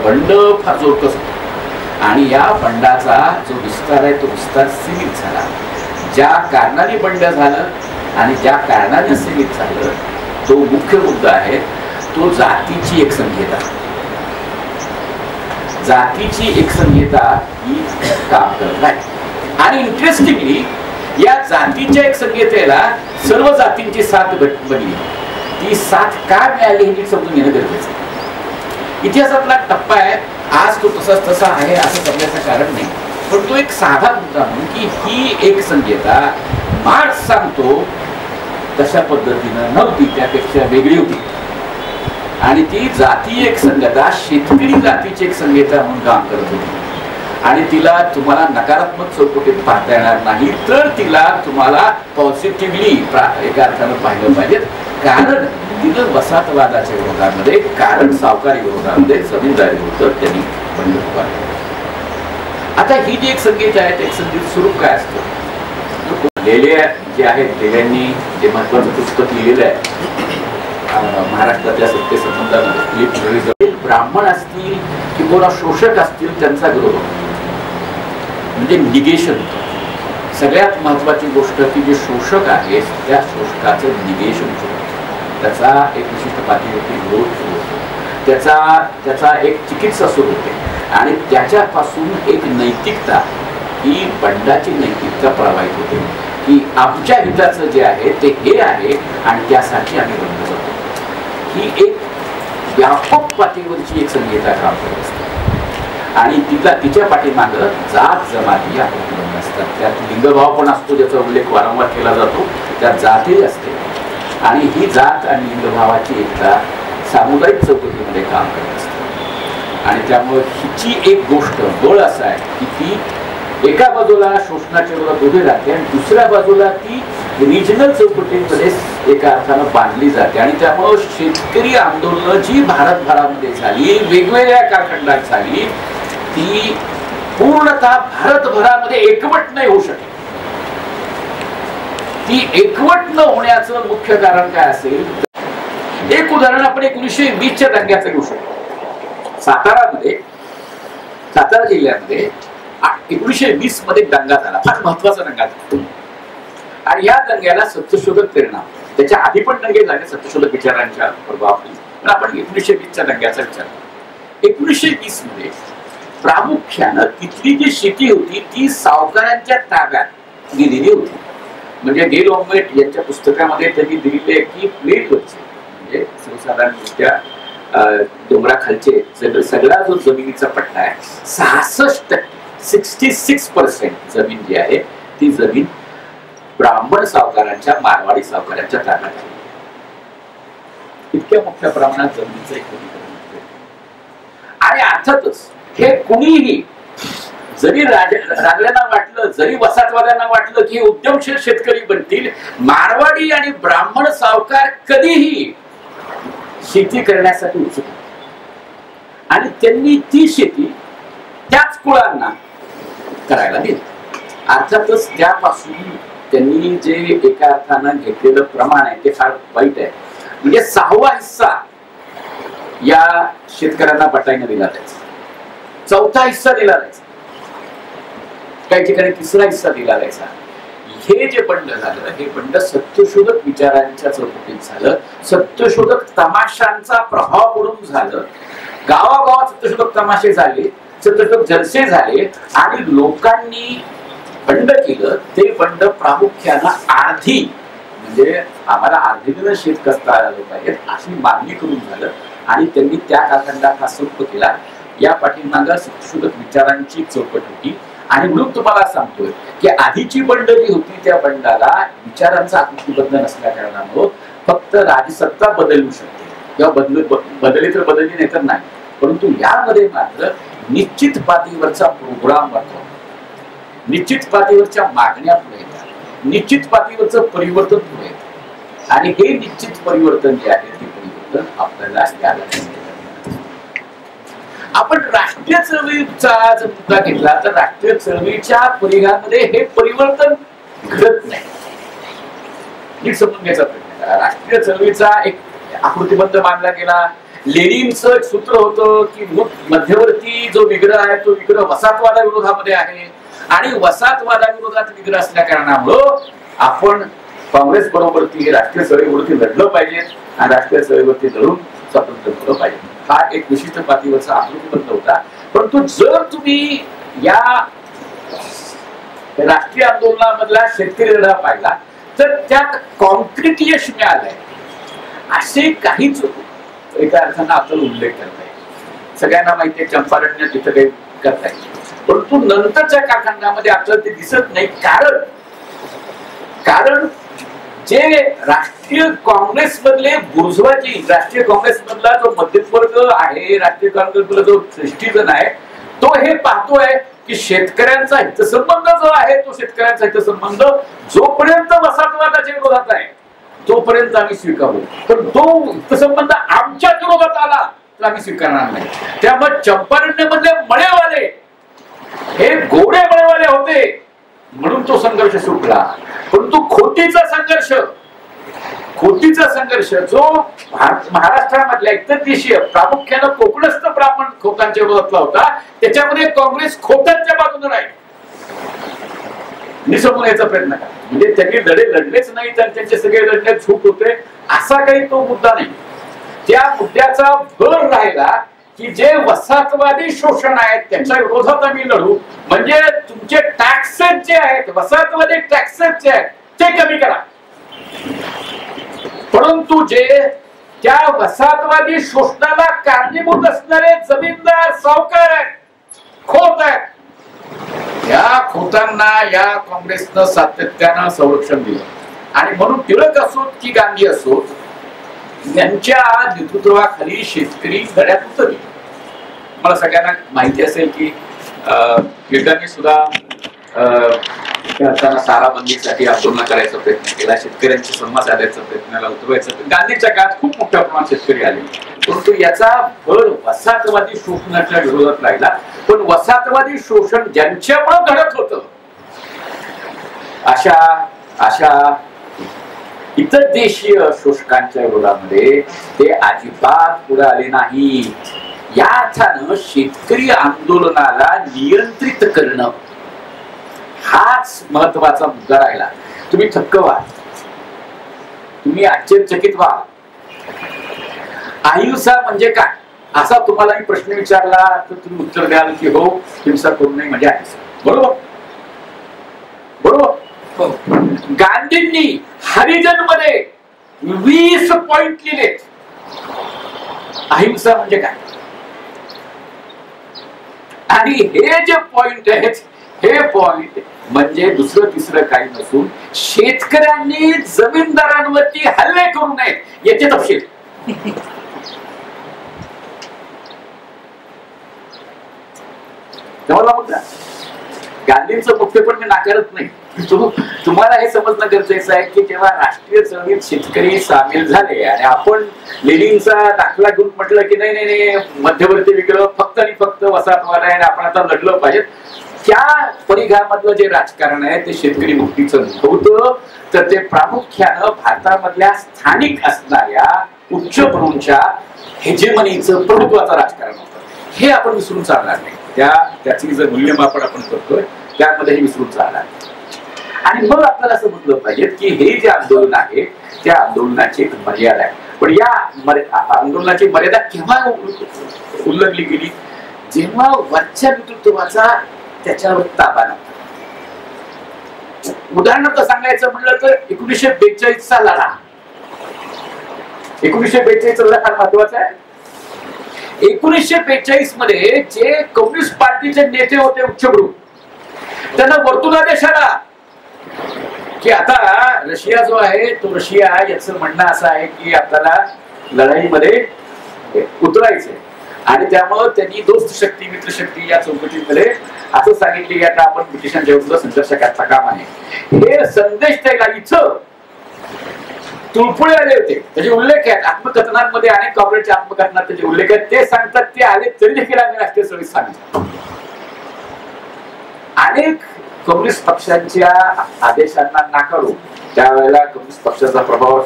बंड फार जोरकस होतं. आणि या बंडाचा जो विस्तार आहे तो विस्तार सीमित झाला. ज्या कारणाने बंड झालं आणि ज्या कारणाने सीमित झालं तो मुख्य मुद्दा आहे तो जातीची एकसंहिता. जातीची एकसंहिता ही काम करत आहे. आणि इंटरेस्टिंगली या जातीच्या एकसंहितेला सर्व जातींची साथ बनली. ती साथ का मिळाली हे समजून घेणं गरजेचं आहे. इतिहासातला टप्पा आहे. आज तो तसा आहे असं समजण्याचं कारण नाही, पण तो एक साधा मुद्दा म्हणून की ही एक संहिता मार्क्स सांगतो तशा पद्धतीनं नव्हती, त्यापेक्षा वेगळी होती. आणि ती जातीय एक संहिता शेतकरी जातीची एक संहिता म्हणून काम करत होती. आणि तिला तुम्हाला नकारात्मक चौकटीत पाहता येणार नाही तर तिला तुम्हाला पॉझिटिव्हली एका अर्थानं पाहिलं पाहिजे. कारण तिनं वसाहतवादाच्या विरोधामध्ये, कारण सावकारी विरोधामध्ये, जमीनदारी विरोधात त्यांनी बंड उभारले. आता ही जी एक संगीत आहे, एक संगीत स्वरूप काय असतं, लेले जे आहेत, लेल्यांनी जे महत्वाचं पुस्तक लिहिलेलं आहे महाराष्ट्रातल्या सत्ते संबंधामध्ये, ब्राह्मण असतील किंवा शोषक असतील त्यांचा विरोध म्हणजे निगेशन. सगळ्यात महत्वाची गोष्ट की जे शोषक आहेत त्या शोषकाचं निगेशन सुरू होतं, त्याचा एक विशिष्ट पातळीवरती विरोध सुरू होतो, त्याचा एक चिकित्सा सुरू होते आणि त्याच्यापासून एक नैतिकता, ही बंडाची नैतिकता प्रभावित होते की आमच्या हिताचं जे आहे ते हे आहे आणि त्यासाठी आम्ही बंड जातो. ही एक व्यापक पातळीवरची एक संहिता काम करत असते आणि तिच्या पाठीमागं जात जमाती प्रतिबंध असतात. त्यात लिंगभाव पण असतो ज्याचा उल्लेख वारंवार केला जातो, त्यात जातही असते आणि ही जात आणि लिंगभावाची एकता सामुदायिक चौकटीमध्ये काम करत असते. आणि त्यामुळे हिची एक गोष्ट बळ असं आहे की ती एका बाजूला शोषणाच्या विरोधात उभी राहते आणि दुसऱ्या बाजूला ती रिजनल चौकटीमध्ये एका अर्थानं बांधली जाते. आणि त्यामुळं शेतकरी आंदोलनं जी भारतभरामध्ये झाली, वेगवेगळ्या कालखंडात झाली, ती पूर्णतः भारतभरामध्ये एकवट नाही होऊ शकत. ती एकवट न होण्याचं मुख्य कारण काय असेल, एक उदाहरण आपण 1920च्या दंग्याचं घेऊ शकतो. सातारा जिल्ह्यामध्ये 1920 मध्ये दंगा झाला, फार महत्वाचा दंगा झाला आणि या दंग्याला सत्यशोधक प्रेरणा. त्याच्या आधी पण दंगे झाले सत्यशोधक विचारांच्या प्रभावाखाली, पण आपण 1920च्या दंग्याचा विचार करू. 1920 मध्ये प्रामुख्यानं तिथली जी शेती होती ती सावकारांच्या ताब्यात गेलेली होती. म्हणजे गेल ऑम्वेट यांच्या पुस्तकामध्ये त्यांनी दिलेले की प्लेटवरचे म्हणजे सर्वसाधारणरित्या डोंगराखालचे सगळा जो जमिनीचा पट्टा आहे 66% जमीन जी आहे ती जमीन ब्राह्मण सावकारांच्या, मारवाडी सावकारांच्या ताब्यात आहे. इतक्या मोठ्या प्रमाणात जमिनीचं एकीकरण. आणि अर्थातच हे कुणीही जरी राजल्यांना वाटलं, जरी वसाहतवाद्यांना वाटलं की उद्यमशील शेतकरी बनतील, मारवाडी आणि ब्राह्मण सावकार कधीही शेती करण्यासाठी उत्सुक आणि त्यांनी ती शेती त्याच कुळांना करायला दिली. अर्थातच त्यापासून त्यांनी जे एका अर्थानं घेतलेलं प्रमाण आहे ते फार वाईट आहे. म्हणजे 6वा हिस्सा या शेतकऱ्यांना बटाईनं दिला जायचा, 4था हिस्सा दिला जायचा, काही ठिकाणी 3रा हिस्सा दिला जायचा. हे जे बंड झालं हे बंड सत्यशोधक विचारांच्या चौकटीत झालं, सत्यशोधक तमाशांचा प्रभाव पडून झालं. गावागावात सत्यशोधक तमाशे झाले, सत्यशोधक जलसे झाले आणि लोकांनी बंड केलं. ते बंड प्रामुख्यानं आर्धी म्हणजे आम्हाला आर्धीनं शेत कसता आलं पाहिजे अशी मागणी करून झालं आणि त्यांनी त्या कालखंडात हा संप केला. या पाठीमागं सत्यशोधक विचारांची चौकट होती. आणि म्हणून तुम्हाला सांगतोय की आधीची बंड जी होती त्या बंडाला विचारांचा आकृतीबद्ध नसल्या कारणामुळे फक्त राजसत्ता बदलू शकते किंवा बदलली तर बदलली नाही तर नाही, परंतु यामध्ये मात्र निश्चित पातळीवरचा प्रोग्राम बनतो, निश्चित पातळीवरच्या मागण्या पुढे येतात, निश्चित पातळीवरचं परिवर्तन पुढे येतं. आणि हे निश्चित परिवर्तन जे आहे ते परिवर्तन आपल्याला आपण राष्ट्रीय चळवळीचा जर मुद्दा घेतला तर राष्ट्रीय चळवळीच्या परिघामध्ये हे परिवर्तन घडत नाही. नीट समजून घ्यायचा प्रयत्न करा. राष्ट्रीय चळवळीचा एक आकृतीबद्ध मानला गेला. लेनिनचं एक सूत्र होतं की मध्यवर्ती जो विग्रह आहे तो विग्रह वसाहतवादा विरोधामध्ये आहे आणि वसाहतवादा विरोधात विग्रह असल्या कारणामुळं आपण काँग्रेस बरोबरती राष्ट्रीय चळवळीवरती लढलं पाहिजे आणि राष्ट्रीय चळवळीवरती लढून स्वातंत्र्य मिळवलं पाहिजे. हा एक विशिष्ट पातळीवरचा आकृतीबद्ध होता. परंतु जर तुम्ही या राष्ट्रीय आंदोलनामधला शेतकरी लढा पाहिला तर त्यात कॉन्क्रीट यश मिळालंय असे काहीच एका अर्थानं आपल्याला उल्लेख करता येईल. सगळ्यांना माहिती आहे चंपारण्य तिथं काही करता येईल, परंतु नंतरच्या कालखंडामध्ये आपल्याला ते दिसत नाही. कारण जे राष्ट्रीय काँग्रेस मधले बुर्झवाजी, राष्ट्रीय काँग्रेस मधला जो मध्यमवर्ग आहे, राष्ट्रीय काँग्रेस मधला जो श्रेष्ठीजन आहे तो हे पाहतोय की शेतकऱ्यांचा हितसंबंध जो आहे तो शेतकऱ्यांचा हितसंबंध जोपर्यंत वसाहतवादाच्या विरोधात आहे तोपर्यंत आम्ही स्वीकारू, पण तो संबंध आमच्या विरोधात आला तर आम्ही स्वीकारणार नाही. त्यामुळे चंपारण्यमधले मळेवाले हे गोडे मळेवाले होते म्हणून तो संघर्ष सुटला. परंतु खोटीचा संघर्ष जो महाराष्ट्रामधल्या इतर देशीय प्रामुख्यानं कोकणस्थ ब्राह्मण खोतांच्या विरोधातला होता, त्याच्यामध्ये काँग्रेस खोतांच्या बाजूने राहील निसमून याचा प्रयत्न करा. म्हणजे त्यांनी लढे लढलेच नाही तर त्यांचे सगळे लढण्यात चूक होते असा काही तो मुद्दा नाही. त्या मुद्द्याचा भर राहिला की जे वसाहतवादी शोषण आहेत त्याच्या विरोधात आम्ही लढू, म्हणजे तुमचे टॅक्सेस जे आहेत, वसाहतवादी टॅक्सेस जे आहेत ते कमी करा. परंतु जे त्या वसाहतवादी शोषणाला कारणीभूत असणारे जमीनदार सावकार आहेत, खोत आहेत, या खोतांना या काँग्रेसनं सातत्यानं संरक्षण दिलं. आणि म्हणून टिळक असोत की गांधी असोत, यांच्या नेतृत्वाखाली शेतकरी लढ्यात उतरले. मला सगळ्यांना माहिती असेल की टिळकांनी सुद्धा साराबंदीसाठी आंदोलन करायचा प्रयत्न केला, शेतकऱ्यांची संवाद साधायचा प्रयत्नाला उतरवायचा. गांधीच्या काळात खूप मोठ्या प्रमाणात शेतकरी आले, परंतु याचा भर वसाहतवादी शोषणाच्या विरोधात राहिला. पण वसाहतवादी शोषण ज्यांच्यामुळे घडत होतं अशा इतर देशीय शोषकांच्या विरोधामध्ये ते अजिबात पुढे आले नाही. या अर्थानं शेतकरी आंदोलनाला नियंत्रित करणं हाच महत्वाचा मुद्दा राहिला. तुम्ही थक्क व्हा, तुम्ही आश्चर्यचकित व्हा. अहिंसा म्हणजे काय असा तुम्हाला प्रश्न विचारला तर तुम्ही उत्तर द्याल की हो, हिंसा करू नये म्हणजे अहिंसा. बरोबर बरोबर. गांधींनी हरिजन मध्ये 20 पॉइंट लिहिले. अहिंसा म्हणजे काय, आणि हे जे पॉइंट आहेत हे पॉइंट म्हणजे दुसरं तिसरं काही नसून शेतकऱ्यांनी जमीनदारांवरती हल्ले करू नयेत याचे तपशील. गांधींचं मुख्यपण मी नाकारत नाही. तुम्हाला हे समजणं गरजेचं आहे की जेव्हा राष्ट्रीय चळवळीत शेतकरी सामील झाले आणि आपण लेनिनचा दाखला घेऊन म्हटलं की नाही नाही मध्यवर्ती वेगळं फक्त आणि फक्त वसाहतवाद आहे आणि आपण आता लढलं पाहिजे, त्या परिघामधलं जे राजकारण आहे ते शेतकरी मुक्तीचं होतं. तर ते प्रामुख्यानं भारतामधल्या स्थानिक असणाऱ्या उच्चभ्रूंच्या हेजेमनीचं प्रभुत्वाचं राजकारण होतं. हे आपण विसरून चालणार नाही. त्याची जर मूल्यमापन आपण करतोय त्यामध्ये हे विसरून चालणार. आणि मग आपल्याला समजलं पाहिजे की हे जे आंदोलन आहे त्या आंदोलनाची एक मर्यादा आहे. पण या आंदोलनाची मर्यादा केव्हा उल्लंघली गेली, जेव्हा वरच्या नेतृत्वाचा त्याच्यावर ताबा नव्हता. उदाहरणार्थ सांगायचं म्हटलं तर 1942चा लढा, 1942चा लढा फार महत्वाचा आहे. 1942 मध्ये जे कम्युनिस्ट पार्टीचे नेते होते उच्चभ्रू, त्यांना वरतुनादेश आला की आता रशिया जो आहे तो रशिया याचं म्हणणं असं आहे की आपल्याला लढाईमध्ये उतरायचंय. आणि त्यामुळे त्यांनी दोस्त शक्ती मित्र शक्ती या चौकटीमध्ये असं सांगितले की आता आपण ब्रिटिशांच्या विरुद्ध संघर्ष करता काम आहे. हे संदेश द्यायला इथं तुळपुळे आले होते, त्याचे उल्लेख आहेत आत्मकथनांमध्ये, अनेक काँग्रेसच्या आत्मकथनात त्याचे उल्लेख आहेत. ते सांगतात ते आले तरी देखील आम्ही राष्ट्रीय चळवळीत सांगितलं. अनेक कम्युनिस्ट पक्षांच्या आदेशांना नाकारू त्यावेळेला कम्युनिस्ट पक्षाचा प्रभाव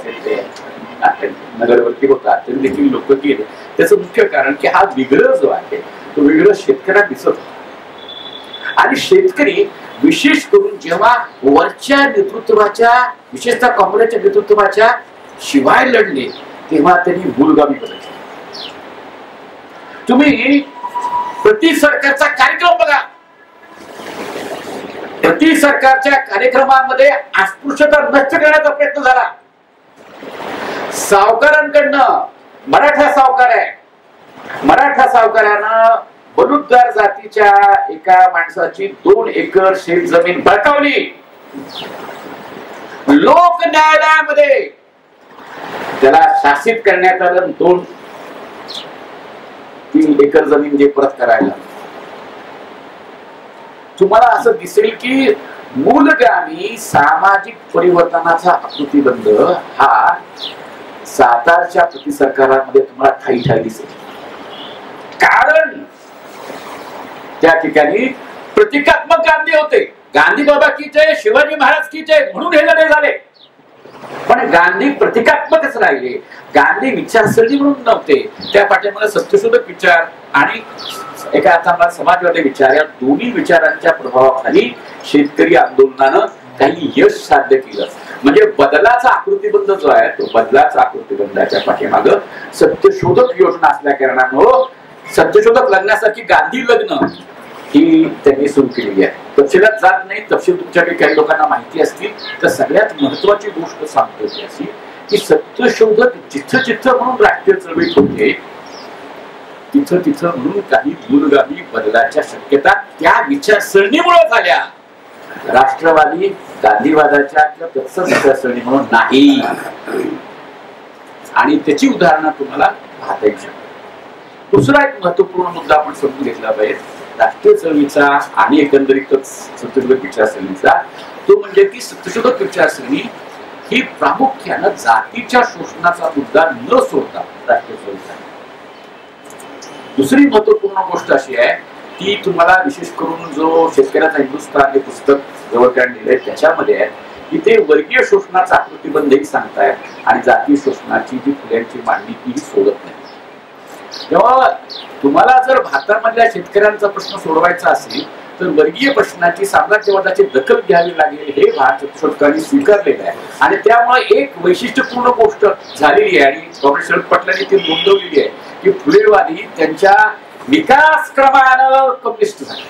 नगरवरती होता, तरी देखील लोक गेले. त्याचं मुख्य कारण की हा विग्रह जो आहे तो विग्रह शेतकऱ्यांना दिसत होता. आणि शेतकरी विशेष करून जेव्हा वरच्या नेतृत्वाच्या, विशेषतः काँग्रेसच्या नेतृत्वाच्या शिवाय लढले तेव्हा त्यांनी मूलगामी बदलले. तुम्ही प्रति सरकारचा कार्यक्रम बघा, प्रति सरकारच्या कार्यक्रमामध्ये अस्पृश्यता नष्ट करण्याचा प्रयत्न झाला. सावकारांकडनं, मराठा सावकार आहे, मराठा सावकारानं बलुतदार जातीच्या एका माणसाची 2 एकर शेत जमीन बळकावली. लोक न्यायालयामध्ये त्याला शासित करण्यात आलं. 2-3 एकर जमीन जे परत करायला. तुम्हाला असं दिसेल की मूलगामी सामाजिक परिवर्तनाचा आकृतीबंध हा सातारच्या प्रति सरकारामध्ये तुम्हाला ठाई ठाई दिसेल. कारण त्या ठिकाणी प्रतिकात्मक गांधी होते. गांधी बाबा की जय, शिवाजी महाराज की जय म्हणून हे लढे झाले. पण गांधी प्रतिकात्मकच राहिले. गांधी विचारसरणी म्हणून नव्हते. त्या पाठीमागे सत्यशोधक विचार आणि एका अर्थाला समाजवादी विचार या दोन्ही विचारांच्या प्रभावाखाली शेतकरी आंदोलनानं काही यश साध्य केलं. म्हणजे बदलाचा आकृतीबंध जो आहे तो बदलाचा आकृतीबंधाच्या पाठीमागं सत्यशोधक योजना असल्या कारणामुळं सत्यशोधक लग्नासारखी गांधी लग्न ही त्यांनी सुरू केलेली आहे. तपशिलात जात नाही. तपशील तुमच्याकडे काही लोकांना माहिती असतील तर सगळ्यात महत्वाची गोष्ट सांगतो ती अशी की सत्यशोधक जिथं जिथं म्हणून राष्ट्रीय चळवळीत होते तिथं तिथं म्हणून काही दूरगामी बदलाच्या शक्यता त्या विचारसरणीमुळे झाल्या. राष्ट्रवादी गांधीवादाच्या किंवा तत्सम विचारसरणी म्हणून नाही. आणि त्याची उदाहरणं तुम्हाला पाहता येऊ शकतात. दुसरा एक महत्वपूर्ण मुद्दा आपण समजून घेतला पाहिजे राष्ट्रीय चळवळीचा आणि एकंदरीतच सत्यशोधक विचारसरणीचा, तो म्हणजे की सत्यशोधक विचारसरणी ही प्रामुख्यानं जातीच्या शोषणाचा मुद्दा न सोडता राष्ट्रीय चळवळीचा. दुसरी महत्वपूर्ण गोष्ट अशी आहे की तुम्हाला विशेष करून जो शेतकऱ्याचा हिंदुस्थान हे पुस्तक जवळ काढलेलं आहे त्याच्यामध्ये आहे की ते वर्गीय शोषणाचा आकृतीबंधही सांगतायत आणि जातीय शोषणाची जी फुल्यांची मांडणी ती सोडत नाही. तेव्हा तुम्हाला जर भारतामधल्या शेतकऱ्यांचा प्रश्न सोडवायचा असेल तर वर्गीय प्रश्नाची साम्राज्यवादाची दखल घ्यावी लागेल हे भारत सत्ताधाऱ्यांनी स्वीकारलेलं आहे. आणि त्यामुळे एक वैशिष्ट्यपूर्ण गोष्ट झालेली आहे आणि डॉक्टर शरद पटलांनी ती नोंदवलेली आहे की फुलेवादी त्यांच्या विकासक्रमानं कम्युनिस्ट झाले.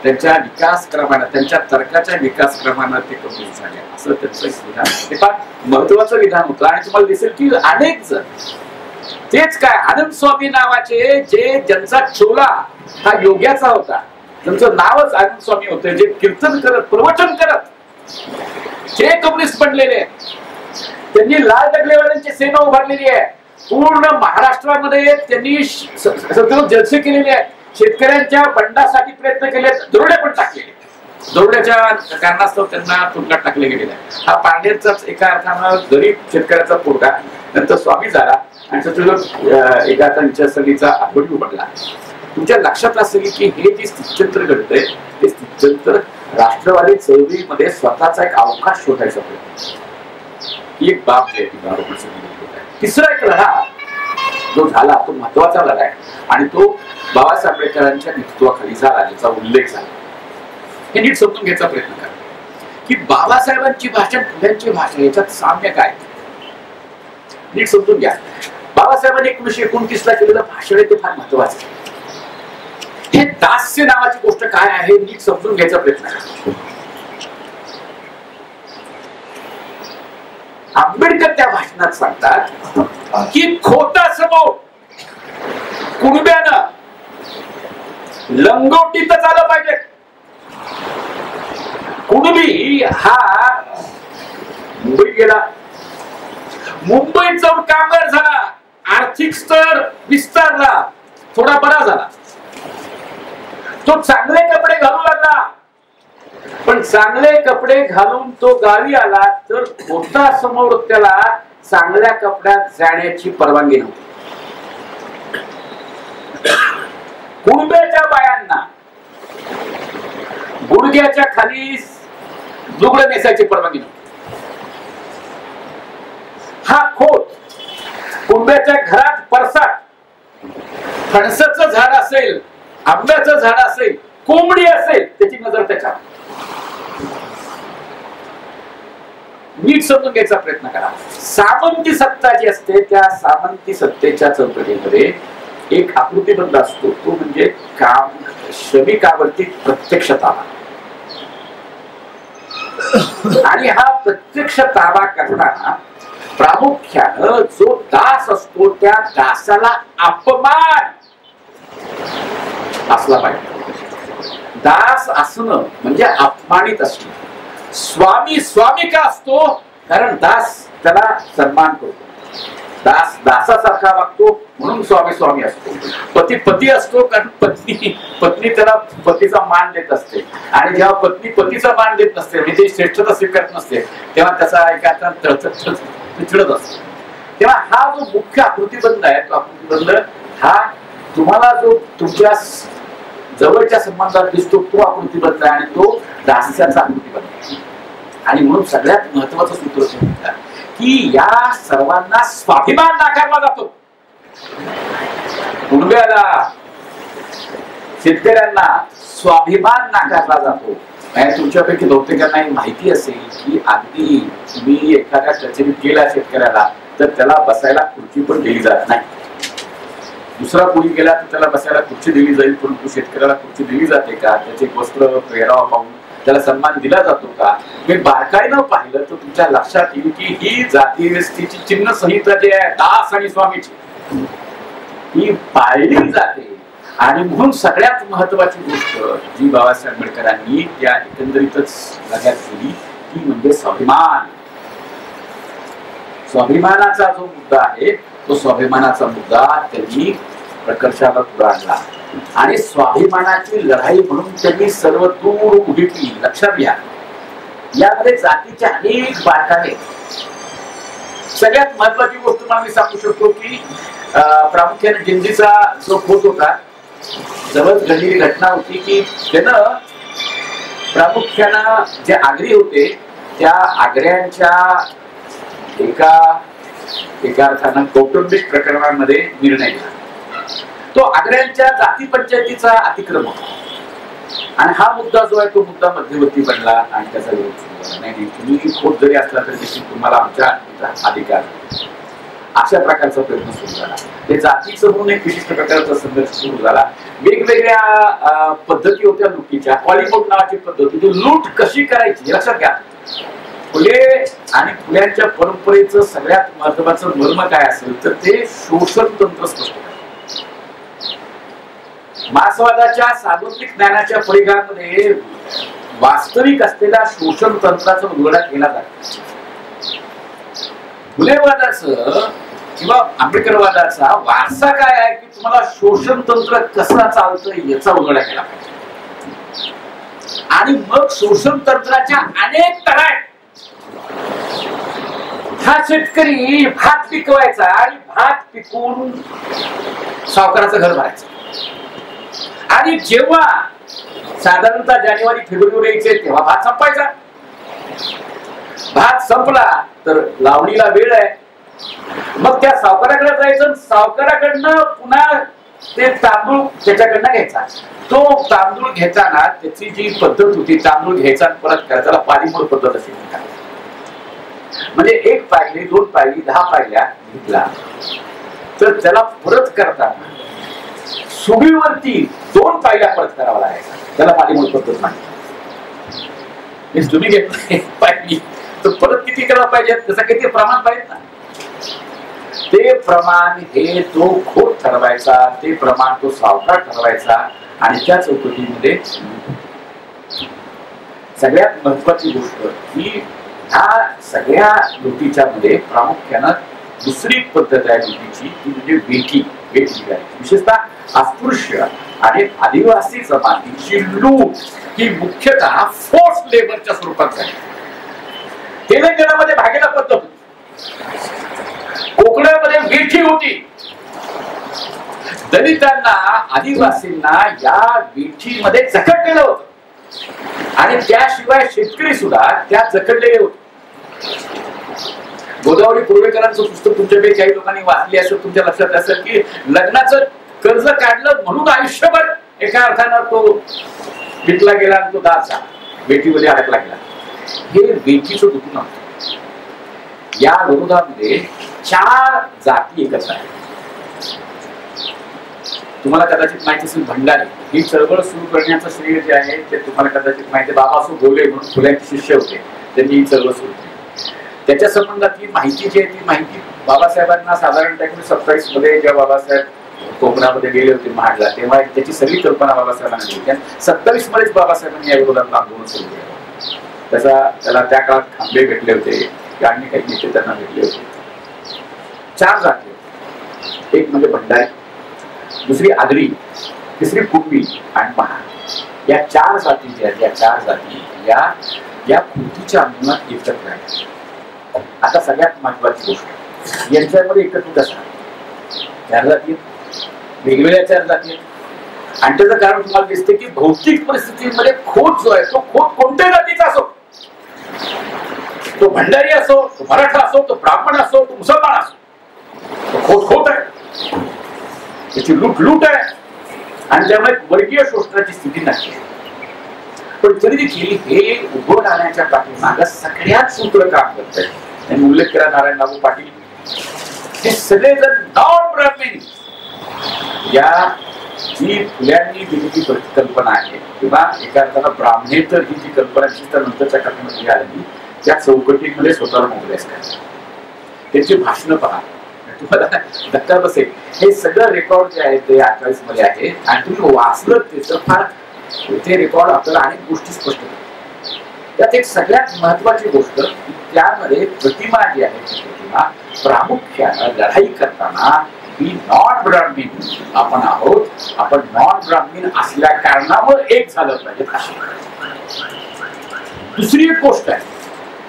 त्यांच्या विकासक्रमानं त्यांच्या तर्काच्या विकासक्रमानं ते कम्युनिस्ट झाले असं त्यांचं विधान. ते फार महत्वाचं विधान होतं. आणि तुम्हाला दिसेल की अनेक जण तेच काय आनंद स्वामी नावाचे जे ज्यांचा चोला हा योग्याचा होता, त्यांचं नावच आनंद स्वामी होते, जे कीर्तन करत प्रवचन करत जे कम्युनिस्ट बनलेले आहेत. त्यांनी लाल डगलेवाल्यांची सेना उभारलेली आहे. पूर्ण महाराष्ट्रामध्ये त्यांनी जलसे केलेले आहेत. शेतकऱ्यांच्या बंडासाठी प्रयत्न केले. दरोडे पण टाकलेले. दरोड्याच्या कारणास्तव त्यांना तुरुंगात टाकले गेलेले आहे. हा पांडेरचाच एका अर्थानं गरीब शेतकऱ्याचा पोरगा नंतर स्वामी झाला आणि सत्यशोधक एका विचारसरणीचा आठवडी उघडला. तुमच्या लक्षात असेल की हे जे स्थित्यंतर घडतंय ते स्थित्यंतर राष्ट्रवादी चळवळीमध्ये स्वतःचा एक अवकाश शोधायचा प्रयत्न ही एक बाब आहे. तिसरा एक लढा जो झाला तो महत्वाचा लढा आहे आणि तो बाबासाहेब आंबेडकरांच्या नेतृत्वाखाली झाला ज्याचा उल्लेख झाला. हे नीट समजून घ्यायचा प्रयत्न करा की बाबासाहेबांची भाषा फुल्यांची भाषा याच्यात साम्य काय नीट समजून घ्या. बाबासाहेबांनी 1929 ला केलेलं भाषण आहे ते फार महत्वाचं आहे. हे दास्य नावाची गोष्ट काय आहे नीट समजून घ्यायचा प्रयत्न करा. आंबेडकर त्या भाषणात सांगतात की खोटा समोर कुणब्यानं लंगोटीतच आलं पाहिजे. कुणबी हा मुंबईत गेला, मुंबईत जाऊन कामगार झाला, आर्थिक स्तर विस्तारला, थोडा बरा झाला. तो चांगले कपडे घालू लागला. पण चांगले कपडे घालून तो गावी आला तर खोटा समोर त्याला चांगल्या कपड्यात जाण्याची परवानगी नव्हती. कुणब्याच्या बायांना गुडघ्याच्या खाली लुगडं नेसायची परवानगी नव्हती. हा खोट कुणब्याच्या घरात परसात फणसाचं झाड असेल, आंब्याचं झाड असेल, कोंबडी असेल त्याची नजर त्याच्या. नीट समजून घ्यायचा प्रयत्न करा. सामंती सत्ता जी असते त्या सामंती सत्तेच्या चौकटीमध्ये एक आकृतीबंध असतो तो म्हणजे काम श्रमिकावरती प्रत्यक्ष ताबा. आणि हा प्रत्यक्ष ताबा करताना प्रामुख्यानं जो दास असतो त्या दासाला अपमान असला पाहिजे. दास असणं म्हणजे अपमानित असणं. स्वामी स्वामी का असतो कारण दास त्याला सन्मान करतो. दास दासासारखा वागतो म्हणून स्वामी स्वामी असतो. पती पती असतो कारण पत्नी त्याला पतीचा मान देत असते, आणि जेव्हा पत्नी पतीचा मान देत नसते म्हणजे श्रेष्ठता स्वीकारत नसते तेव्हा त्याचा एका चिडत असतो. तेव्हा हा जो मुख्य आकृतीबंध आहे तो आकृतीबंध हा तुम्हाला जो तुमच्या जवळच्या संबंधात दिसतो तो आकृतीबंध आहे, आणि तो दास्याचा आकृतीबंध आहे. आणि म्हणून सगळ्यात महत्वाचं सूत्र असं म्हणतात की या सर्वांना स्वाभिमान नाकारला जातो. कुणब्याला, शेतकऱ्यांना स्वाभिमान नाकारला जातो. तुमच्यापैकी बहुतेकांना माहिती असेल की अगदी तुम्ही एखाद्या कचेरीत गेला शेतकऱ्याला तर त्याला बसायला खुर्ची पण दिली जात नाही. दुसरा कोणी गेला तर त्याला बसायला खुर्ची दिली जाईल, परंतु शेतकऱ्याला खुर्ची दिली जाते का? त्याचे वस्त्र पेहरावा पाहून त्याला सन्मान दिला जातो का? हे बारकाईनं पाहिलं तर तुमच्या लक्षात येईल की ही जाती व्यवस्थेची चिन्ह संहिता जी आहे दास आणि स्वामीची ही पाळली जाते. आणि म्हणून सगळ्यात महत्वाची गोष्ट जी बाबासाहेब आंबेडकरांनी त्या एकंदरीतच लक्षात केली ती म्हणजे स्वाभिमान. स्वाभिमानाचा जो मुद्दा आहे तो स्वाभिमानाचा मुद्दा त्यांनी प्रकर्षाला पुढे आणला, आणि स्वाभिमानाची लढाई म्हणून त्यांनी सर्व दूर उभी केली. लक्षात घ्या, यामध्ये जातीच्या अनेक बारकावे आहेत. सगळ्यात महत्वाची गोष्ट मला मी सांगू शकतो की प्रामुख्याने जिंजीचा जो खोत होता, जवळ घडलेली घटना होती की त्यानं प्रामुख्यानं जे आगरी होते त्या आगऱ्यांच्या एका अर्थानं कौटुंबिक प्रकरणांमध्ये निर्णय घेतला. तो आग्र्यांच्या जाती पंचायतीचा अतिक्रम होता, आणि हा मुद्दा जो आहे तो मुद्दा मध्यवर्ती बनला आणि त्याचा विरोध नाही. तुम्ही खोट जरी असला तरी तुम्हाला आमच्या अधिकार, अशा प्रकारचा प्रयत्न सुरू झाला. ते जातीचं म्हणून एक विशिष्ट प्रकारचा संघर्ष सुरू झाला. वेगवेगळ्या पद्धती होत्या लुटीच्या. पॉलिकोट नावाची पद्धत होती. लूट कशी करायची लक्षात घ्या. फुले आणि फुल्यांच्या परंपरेचं सगळ्यात महत्वाचं मर्म काय असेल तर ते शोषण तंत्र स्पष्ट करते. मार्क्सवादाच्या सार्वत्रिक ज्ञानाच्या परिघामध्ये वास्तविक असलेल्या शोषण तंत्राचा उलगडा केला जातो. फुलेवादाचं किंवा आंबेडकरवादाचा वारसा काय आहे की तुम्हाला शोषण तंत्र कसं चालतं याचा उलगडा केला पाहिजे. आणि मग शोषण तंत्राच्या अनेक तऱ्हा हा शेतकरी भात पिकवायचा आणि भात पिकवून सावकाराचं घर भरायचं. आणि जेव्हा साधारणतः जानेवारी फेब्रुवारी यायचे तेव्हा भात संपायचा. भात संपला तर लावणीला वेळ आहे, मग त्या सावकाराकडे जायचं. सावकाराकडनं पुन्हा ते तांदूळ त्याच्याकडनं घ्यायचा. तो तांदूळ घेताना त्याची जी पद्धत होती, तांदूळ घ्यायचा परत करायचा, त्याला पारीमोड पद्धत अशी म्हणतात. म्हणजे 1 पायली 2 पायली 10 पायल्या घेतला तर त्याला परत करताना सुगीवरती 2 पायल्या परत करावा लागायचा. त्याला पारीमोड पद्धत नाही. तुम्ही घेतला 1 पायली तर परत किती करायला पाहिजे, त्याचा किती प्रमाण पाहिजे ना. ते प्रमाण हे तो खोट ठरवायचा, ते प्रमाण तो सावकार ठरवायचा. आणि त्या चौकटीमध्ये सगळ्यात महत्वाची गोष्ट ही ह्या सगळ्या लुटीच्या मध्ये प्रामुख्यानं दुसरी पद्धत आहे लुटीची, ती म्हणजे वेठी करायची. विशेषतः अस्पृश्य आणि आदिवासी जमातीची लूट ही मुख्यतः फोर्स लेबरच्या स्वरूपात झाली. तेलंगणामध्ये भागीला पद्धत होती, कोकणामध्ये वेठी होती. दलितांना आदिवासींना या वेठीमध्ये जखडलेलं होतं, आणि त्याशिवाय शेतकरी सुद्धा त्या जखडलेले होते. गोदावरी पूर्वेकरांचं पुस्तक तुमच्यापैकी काही लोकांनी वाचले असेल, तुमच्या लक्षात असेल की लग्नाचं कर्ज काढलं म्हणून आयुष्यभर एका अर्थानं तो विकला गेला आणि तो दास झाला, वेठीमध्ये अडकला गेला. हे वेठीचं दुखणं होतं. या विरोधामध्ये 4 जाती एकत्र आहेत. तुम्हाला कदाचित माहिती असेल भंडारी ही चळवळ सुरू करण्याचं श्रेय जे आहे ते तुम्हाला कदाचित माहिती. बाबासाहेब गोले म्हणून फुल्यांचे शिष्य होते, त्यांनी ही चळवळ सुरू केली. त्याच्या संबंधातली माहिती जी आहे ती माहिती बाबासाहेबांना साधारणतः 1927 मध्ये जेव्हा बाबासाहेब कोकणामध्ये गेले होते महाडला, तेव्हा त्याची सगळी कल्पना बाबासाहेबांना दिली. 27 मध्येच बाबासाहेबांनी या विरोधात आंदोलन सुरू केलं. त्याला त्या काळात खांबे भेटले होते, आणि काही नेते त्यांना भेटले होते. 4 जाती आहेत. एक म्हणजे भंडारी, दुसरी आगरी, तिसरी कुणबी आणि महार. या 4 जाती ज्या आहेत, या 4 जाती या कृतीच्या अंगणात एकत्र आहेत. आता सगळ्यात महत्वाची गोष्ट, यांच्यामध्ये एकत्रित असणार 4 जाती, वेगवेगळ्या 4 जाती. आणि त्याचं कारण तुम्हाला दिसते की भौतिक परिस्थितीमध्ये खोट जो आहे तो खोट कोणत्या जातीचा असो, तो भंडारी असो, तो मराठा असो, तो ब्राह्मण असो, तो मुसलमान असो, तो खोट आहे, त्याची लूट आहे. आणि त्यामुळे वर्गीय शोषणाची स्थिती नाही. पण तरी देखील हे उभं राहण्याच्या पाठीमागं सगळ्यात सूत्र काम करत आहे. त्यांनी उल्लेख केला नारायण बाबू पाटील, हे सगळेजण नॉन ब्राह्मण या जी फुल्यांनी दिलेली कल्पना आहे किंवा एका अर्थाला ब्राह्मणेतर ही जी कल्पना नंतरच्या काळामध्ये आली त्या चौकटीमध्ये स्वतःला मोकळे असतात. त्यांची भाषणं पहा, तुम्हाला धक्का बसेल. हे सगळं रेकॉर्ड जे आहे ते 28 मध्ये आहे आणि तुम्ही वाचलं त्याचं फार ते रेकॉर्ड आपल्याला अनेक गोष्टी स्पष्ट करतात. त्यात एक सगळ्यात महत्वाची गोष्ट, त्यामध्ये प्रतिमा जी आहे ती प्रतिमा प्रामुख्यानं लढाई करताना ही नॉन ब्राह्मीण आपण आहोत, आपण नॉन ब्राह्मीण असल्या कारणामुळे एक झालं पाहिजे अशी. दुसरी एक गोष्ट आहे,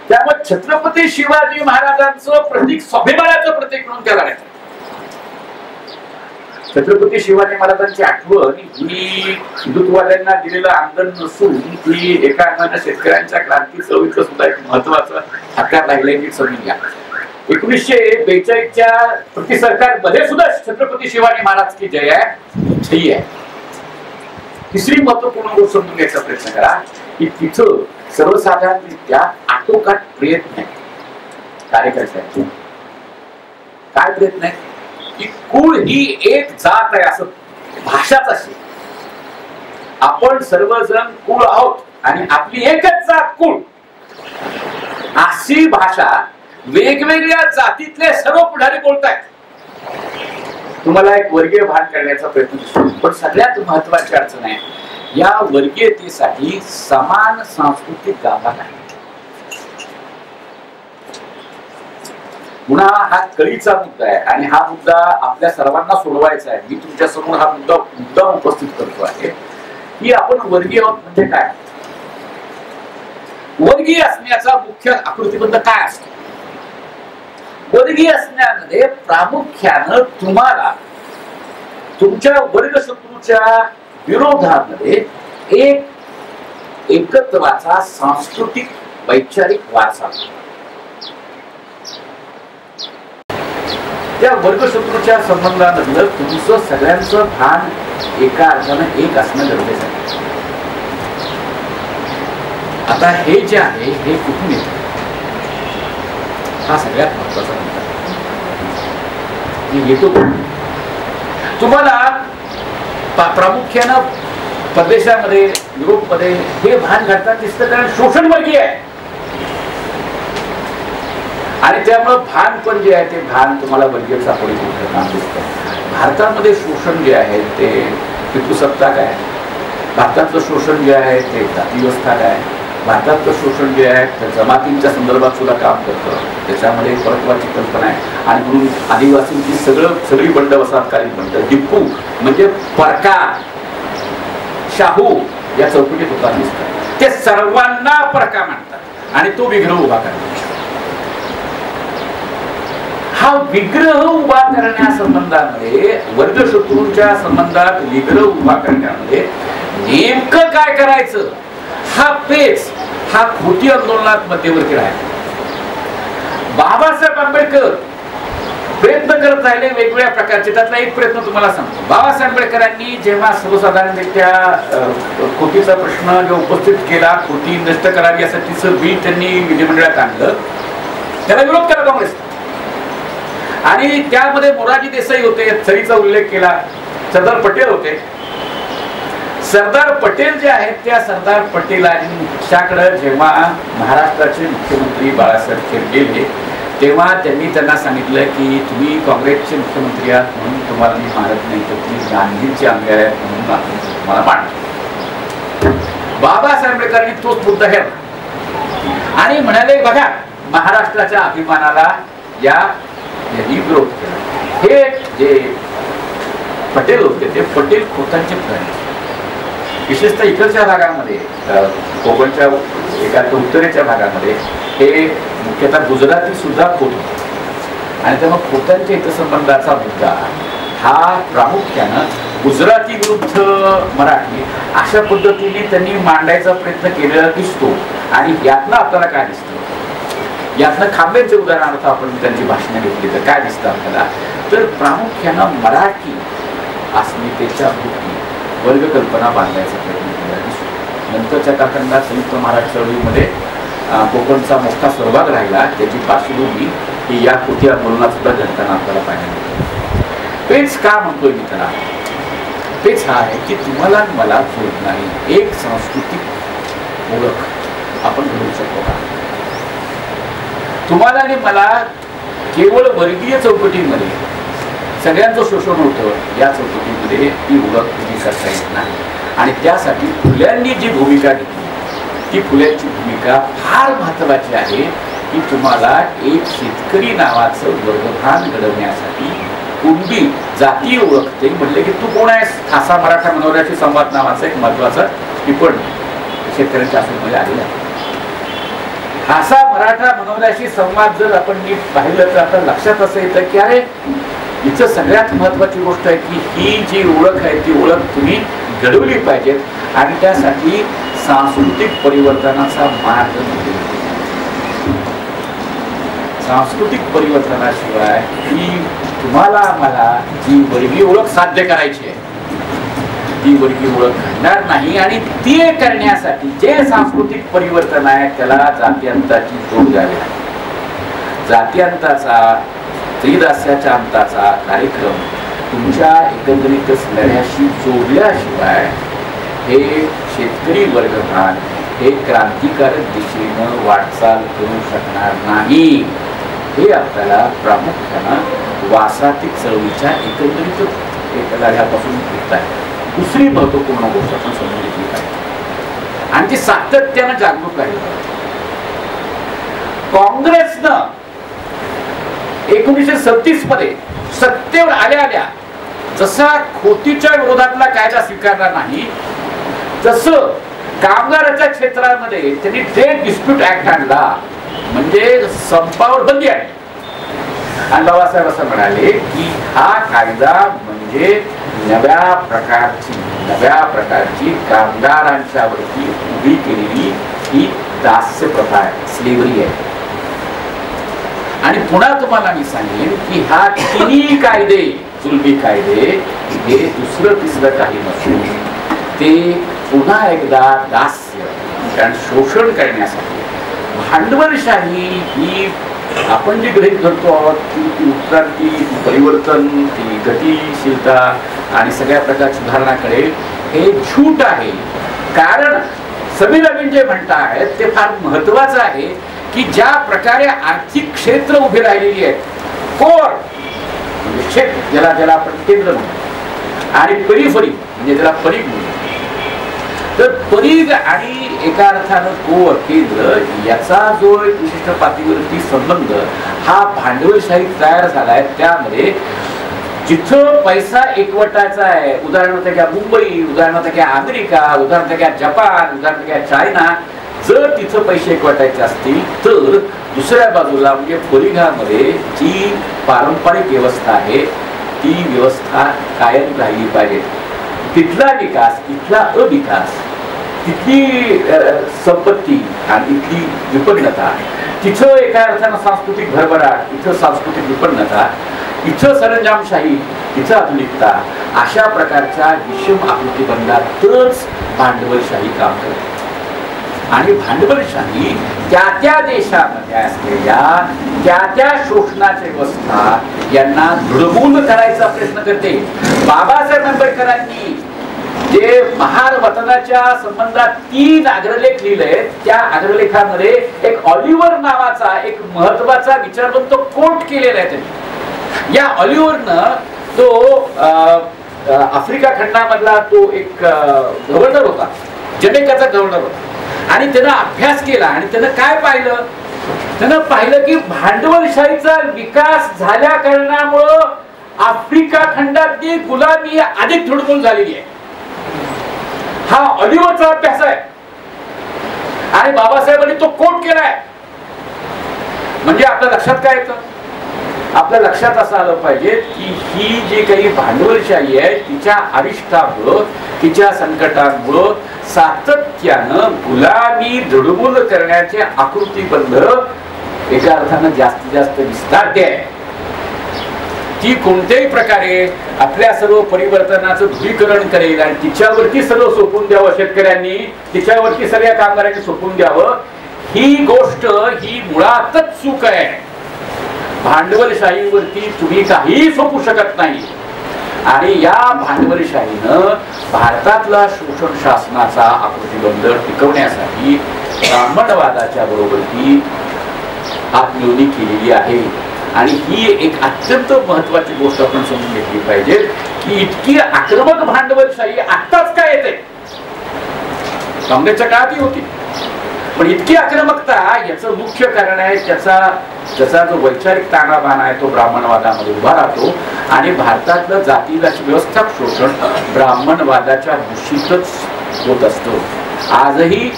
त्यामुळे छत्रपती शिवाजी महाराजांचं प्रतीक स्वाभिमानाचं प्रतीक म्हणून त्या लढायचं. छत्रपती शिवाजी महाराजांची आठवण ही हिंदुत्ववाद्यांना दिलेलं आंदोलन नसून ती एका अर्थानं शेतकऱ्यांच्या क्रांती चळवळीचं सुद्धा एक महत्वाचं आकार राहिलंय की समजून घ्या. 1942च्या प्रति सरकार मध्ये सुद्धा छत्रपती शिवाजी महाराज की जय आहे. तिसरी महत्वपूर्ण गोष्ट समजून घ्यायचा प्रयत्न करा की तिथं सर्वसाधारणरित्या आटोकाट प्रयत्न आहे कार्यकर्त्यांचे. काय प्रयत्न आहे की कुळ ही एक जात आहे असं भाषाच असेल. आपण सर्वजण कुळ आहोत आणि आपली एकच जात कुळ अशी भाषा वेगवेगळ्या जातीतले सर्व पुढारी बोलतायत. तुम्हाला एक वर्गीय भान करण्याचा प्रयत्न दिसतो. पण सगळ्यात महत्वाची अडचण आहे या वर्गीयतेसाठी समान सांस्कृतिक गाभा नाही. पुन्हा हा कळीचा मुद्दा आहे आणि हा मुद्दा आपल्या सर्वांना सोडवायचा आहे. मी तुमच्या समोर हा मुद्दा उपस्थित करतो आहे की आपण वर्गीय आहोत म्हणजे काय, वर्गीय असण्याचा मुख्य आकृतीबद्ध काय असतो. वर्गीय असण्यामध्ये प्रामुख्यानं तुम्हाला तुमच्या वर्गशत्रूच्या विरोधामध्ये एक एकत्वाचा सांस्कृतिक वैचारिक वारसा, त्या वर्गशत्रूच्या संबंधामधलं तुमचं सगळ्यांचं भान एका अर्थानं एक असणं गरजेचं आहे. आता हे जे आहे हे कुठून येतं हा सगळ्यात महत्वाचा मुद्दा येतो. तुम्हाला प्रामुख्यानं परदेशामध्ये युरोपमध्ये हे भान घडताना दिसतं कारण शोषण वर्गीय आहे आणि त्यामुळे भान पण जे आहे ते भान तुम्हाला वर्गीय सापडे काम दिसतं. भारतामध्ये शोषण जे आहे ते पितृसत्ताक आहे. भारतातलं शोषण जे आहे ते जाती व्यवस्था आहे. भारतातलं शोषण जे आहे ते जमातींच्या संदर्भात सुद्धा काम करतं. त्याच्यामध्ये परत्वाची कल्पना आहे आणि म्हणून आदिवासींची सगळी बंड वसाहतकालीन बंड टिप्पू म्हणजे परका शाहू या चौकटीत होता दिसतात. ते सर्वांना परका म्हणतात आणि तो विग्रह उभा करतात. हा विग्रह उभा करण्यासंबंधामध्ये वर्गशत्रूंच्या संबंधात विग्रह उभा करण्यामध्ये नेमकं काय करायचं हा पेच हा कृती आंदोलनात मध्यवर्ती राहिला. बाबासाहेब आंबेडकर प्रयत्न करत राहिले वेगवेगळ्या प्रकारचे. त्यातला एक प्रयत्न तुम्हाला सांगतो. बाबासाहेब आंबेडकरांनी जेव्हा सर्वसाधारणरित्या कृतीचा प्रश्न जो उपस्थित केला, कृती नष्ट करावी यासाठीचं बिल त्यांनी विधिमंडळात आणलं, त्याला विरोध केला काँग्रेस आणि त्यामध्ये मोरारजी देसाई होते, चरीचा उल्लेख केला, सरदार पटेल होते. सरदार पटेल जे आहेत त्या सरदार पटेलांच्याकडे जेव्हा महाराष्ट्राचे मुख्यमंत्री बाळासाहेब थोरात गेले तेव्हा त्यांनी त्यांना सांगितलं की तुम्ही काँग्रेसचे मुख्यमंत्री आहात म्हणून तुम्हाला मी मानत नाही तर तुम्ही गांधींचे अंगार आहेत म्हणून आपण तुम्हाला मानतो. बाबासाहेब आंबेडकरांनी तोच मुद्दा घ्यावा आणि म्हणाले बघा महाराष्ट्राच्या अभिमानाला या यांनी विरोध केला. हे जे पटेल होते ते पटेल खोतांचे प्राणी, विशेषतः इकडच्या भागामध्ये कोकणच्या एका उत्तरेच्या भागामध्ये हे मुख्यतः गुजराती सुद्धा खोत होते. आणि त्यामुळे खोतांच्या हितसंबंधाचा मुद्दा हा प्रामुख्यानं गुजराती विरुद्ध मराठी अशा पद्धतीने त्यांनी मांडायचा प्रयत्न केलेला दिसतो. आणि यातनं आपल्याला काय दिसतं, यातनं खांब्यांचे उदाहरणार्थ आपण त्यांची भाषणं घेतली तर काय दिसतं आपल्याला, तर प्रामुख्यानं मराठी अस्मितेच्या भूमी वर्गकल्पना बांधायचा प्रयत्न केला दिसतो. नंतरच्या काळखंडात संयुक्त महाराष्ट्र चळवळीमध्ये कोकणचा मोठा सहभाग राहिला, त्याची पार्श्वभूमी ही या कृती आंदोलनात सुद्धा घडताना आपल्याला पाहायला मिळते. पेच का म्हणतोय मी त्याला, पेच हा आहे की तुम्हाला मला जोडणारी एक सांस्कृतिक ओळख आपण घडवू शकतो का. तुम्हाला आणि मला केवळ वर्गीय चौकटीमध्ये सगळ्यांचं शोषण होतं या चौकटीमध्ये ती ओळख उभी करता येत नाही. आणि त्यासाठी फुल्यांनी जी भूमिका घेतली ती फुल्यांची भूमिका फार महत्वाची आहे की तुम्हाला एक शेतकरी नावाचं वर्गभान घडवण्यासाठी कुणबी जाती ओळखते म्हणले की तू कोण आहेस. ठासा मराठा मनोऱ्याशी संवाद नावाचा एक महत्वाचा टिपण शेतकऱ्यांच्या आसूमध्ये आलेला आहे. ठासा मराठा मनोऱ्याशी संवाद जर आपण नीट पाहिलं तर आता लक्षात असं येतं की अरे इथं सगळ्यात महत्वाची गोष्ट आहे की ही जी ओळख आहे ती ओळख तुम्ही घडवली पाहिजे. आणि त्यासाठी सांस्कृतिक परिवर्तनाचा मार्ग सांस्कृतिक परिवर्तनाशिवाय ही तुम्हाला मला जी वर्गीय ओळख साध्य करायची आहे ती वर्गीय ओळख घडणार नाही. आणि ती करण्यासाठी जे सांस्कृतिक परिवर्तन आहे त्याला जातीअंताची जोड द्यावी लागते. जातीअंताचा त्रिदास्याच्या अंताचा कार्यक्रम तुमच्या एकंदरीतच लढ्याशी जोडल्याशिवाय हे शेतकरी वर्गभान हे क्रांतिकारक दिशेनं वाटचाल करू शकणार नाही. हे आपल्याला प्रामुख्यानं वासातिक चळवळीच्या एकंदरीत एक लढ्यापासून घेत आहे. दुसरी महत्वपूर्ण गोष्ट आपण समजून घेतली पाहिजे आणि ती सातत्यानं जागरूक आहे. काँग्रेसनं 1937 मध्ये सत्तेवर आल्या जसा खोतीच्या विरोधातला कायदा स्वीकारला नाही तसं कामगाराच्या क्षेत्रामध्ये त्यांनी ट्रेड डिस्प्यूट ऍक्ट आणला, म्हणजे संपावर बंदी आहे. आणि बाबासाहेब असं म्हणाले की हा कायदा म्हणजे नव्या प्रकारची कामगारांच्या वरती उभी केलेली ही दास्य प्रथा आहे, स्लेव्हरी आहे. आणि पुन्हा तुम्हाला मी सांगेन की हा तिन्ही कायदे जुलमी कायदे हे दुसरं तिसरं काही नसून ते पुन्हा एकदा दास्य कारण शोषण करण्यासाठी भांडवलशाही ही आपण जी गृहीत धरतो आहोत ती उत्क्रांती, परिवर्तन, ती गतिशीलता आणि सगळ्या प्रकारच्या सुधारणाकडे हे झूट आहे. कारण समीर अमीन जे म्हणतात ते फार महत्वाचं आहे की ज्या प्रकारे आर्थिक क्षेत्र उभी राहिलेली आहेत, कोर म्हणजे क्षेत्र ज्याला आपण केंद्र म्हणतो आणि पेरिफरी म्हणजे ज्याला परीघ म्हणतो, तर परीघ आणि एका अर्थानं कोर केंद्र याचा जो एक विशिष्ट पातळीवरती संबंध हा भांडवलशाही तयार झालाय. त्यामध्ये जिथं पैसा एकवटायचा आहे, उदाहरणार्थ घ्या मुंबई, उदाहरणार्थ घ्या अमेरिका, उदाहरणार्थ घ्या जपान, उदाहरणार्थ घ्या चायना, जर तिथं पैसे एकवटायचे असतील तर दुसऱ्या बाजूला म्हणजे परिघामध्ये जी पारंपरिक व्यवस्था आहे ती व्यवस्था कायम राहिली पाहिजे. तिथला विकास, इथला अविकास, तिथली संपत्ती आणि इथली विपन्नता, तिथं एका अर्थानं सांस्कृतिक भरभराट, इथं सांस्कृतिक विपन्नता, इथं सरंजामशाही, इथं आधुनिकता, अशा प्रकारच्या विषम आकृतीबंधातच भांडवलशाही काम करते. आणि भांडवलशाही त्या देशामध्ये असलेल्या त्या शोषणाची व्यवस्था यांना दृढमूल करायचा प्रयत्न करते. बाबासाहेब आंबेडकरांनी जे महार वतनाच्या संबंधात 3 अग्रलेख लिहिले त्या अग्रलेखामध्ये एक ऑलिव्हर नावाचा एक महत्वाचा विचारवंत कोट केलेला आहे त्यांनी. या ऑलिव्हरनं तो आफ्रिका खंडामधला तो एक गव्हर्नर होता, जमैकाचा गव्हर्नर होता आणि त्यानं अभ्यास केला आणि त्यानं काय पाहिलं त्यानं पाहिलं की भांडवलशाहीचा विकास झाल्या कारणामुळं आफ्रिका खंडातली गुलामी अधिक दृढमूल झालेली आहे. हा ऑलिव्हचा अभ्यास आहे आणि बाबासाहेबांनी तो कोट केलाय. म्हणजे आपल्या लक्षात काय येतं, आपल्या लक्षात असं आलं पाहिजे की ही जी काही भांडवलशाही आहे तिच्या अरिष्टामुळं, तिच्या संकटांमुळं सातत्यानं गुलामी दृढमूल करण्याचे आकृतीबंध एका अर्थानं जास्तीत जास्त विस्तारते आहे. ती कोणत्याही प्रकारे आपल्या सर्व परिवर्तनाचं ध्रुवीकरण करेल आणि तिच्यावरती सर्व सोपून द्यावं, शेतकऱ्यांनी तिच्यावरती सगळ्या कामगारांनी सोपून द्यावं, ही गोष्ट ही मुळातच चूक आहे. भांडवलशाहीवरती तुम्ही काही सोपू शकत नाही. आणि या भांडवलशाहीनं भारतातला शोषण शासनाचा आकृतीबंध टिकवण्यासाठी ब्राह्मणवादाच्या बरोबरती हातमिळवणी केलेली आहे. आणि ही एक अत्यंत महत्वाची गोष्ट आपण समजून घेतली पाहिजे की इतकी आक्रमक भांडवलशाही आत्ताच काय येते, काँग्रेसच्या काळातही होती, पण इतकी आक्रमकता याचं मुख्य कारण आहे त्याचा जो वैचारिक ताणाबाण आहे तो ब्राह्मणवादामध्ये उभा राहतो. आणि भारतातलं जातीला व्यवस्था शोषण ब्राह्मणवादाच्या दूषितच होत असतो. आजही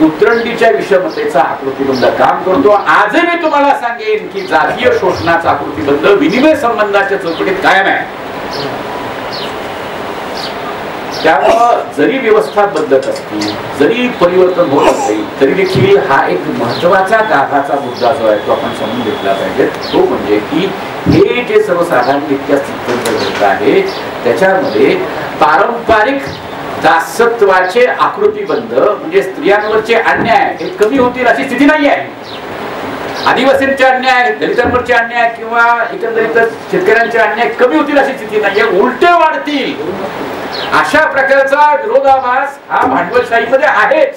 उतरंडीच्या विषमतेचा आकृतीबंध काम करतो. आजही मी तुम्हाला सांगेन की जातीय शोषणाचा आकृतीबंध विनिमय संबंधाच्या चौकटीत कायम आहे. त्यामुळं जरी व्यवस्था बदलत असतील, जरी परिवर्तन होत असेल, तरी देखील हा एक महत्वाचा गाभाचा मुद्दा जो आहे तो आपण समजून घेतला पाहिजे. तो म्हणजे की हे जे सर्वसाधारणरित्या सिद्ध आहे त्याच्यामध्ये पारंपरिक दासत्वाचे आकृतीबंध म्हणजे स्त्रियांवरचे अन्याय हे कमी होतील अशी स्थिती नाही आहे. आदिवासींचे अन्याय, दलितांवरचे अन्याय किंवा एकंदरीत शेतकऱ्यांचे अन्याय कमी होतील अशी स्थिती नाही आहे, उलटे वाढतील. अशा प्रकारचा विरोधाभास हा भांडवलशाहीमध्ये आहेच.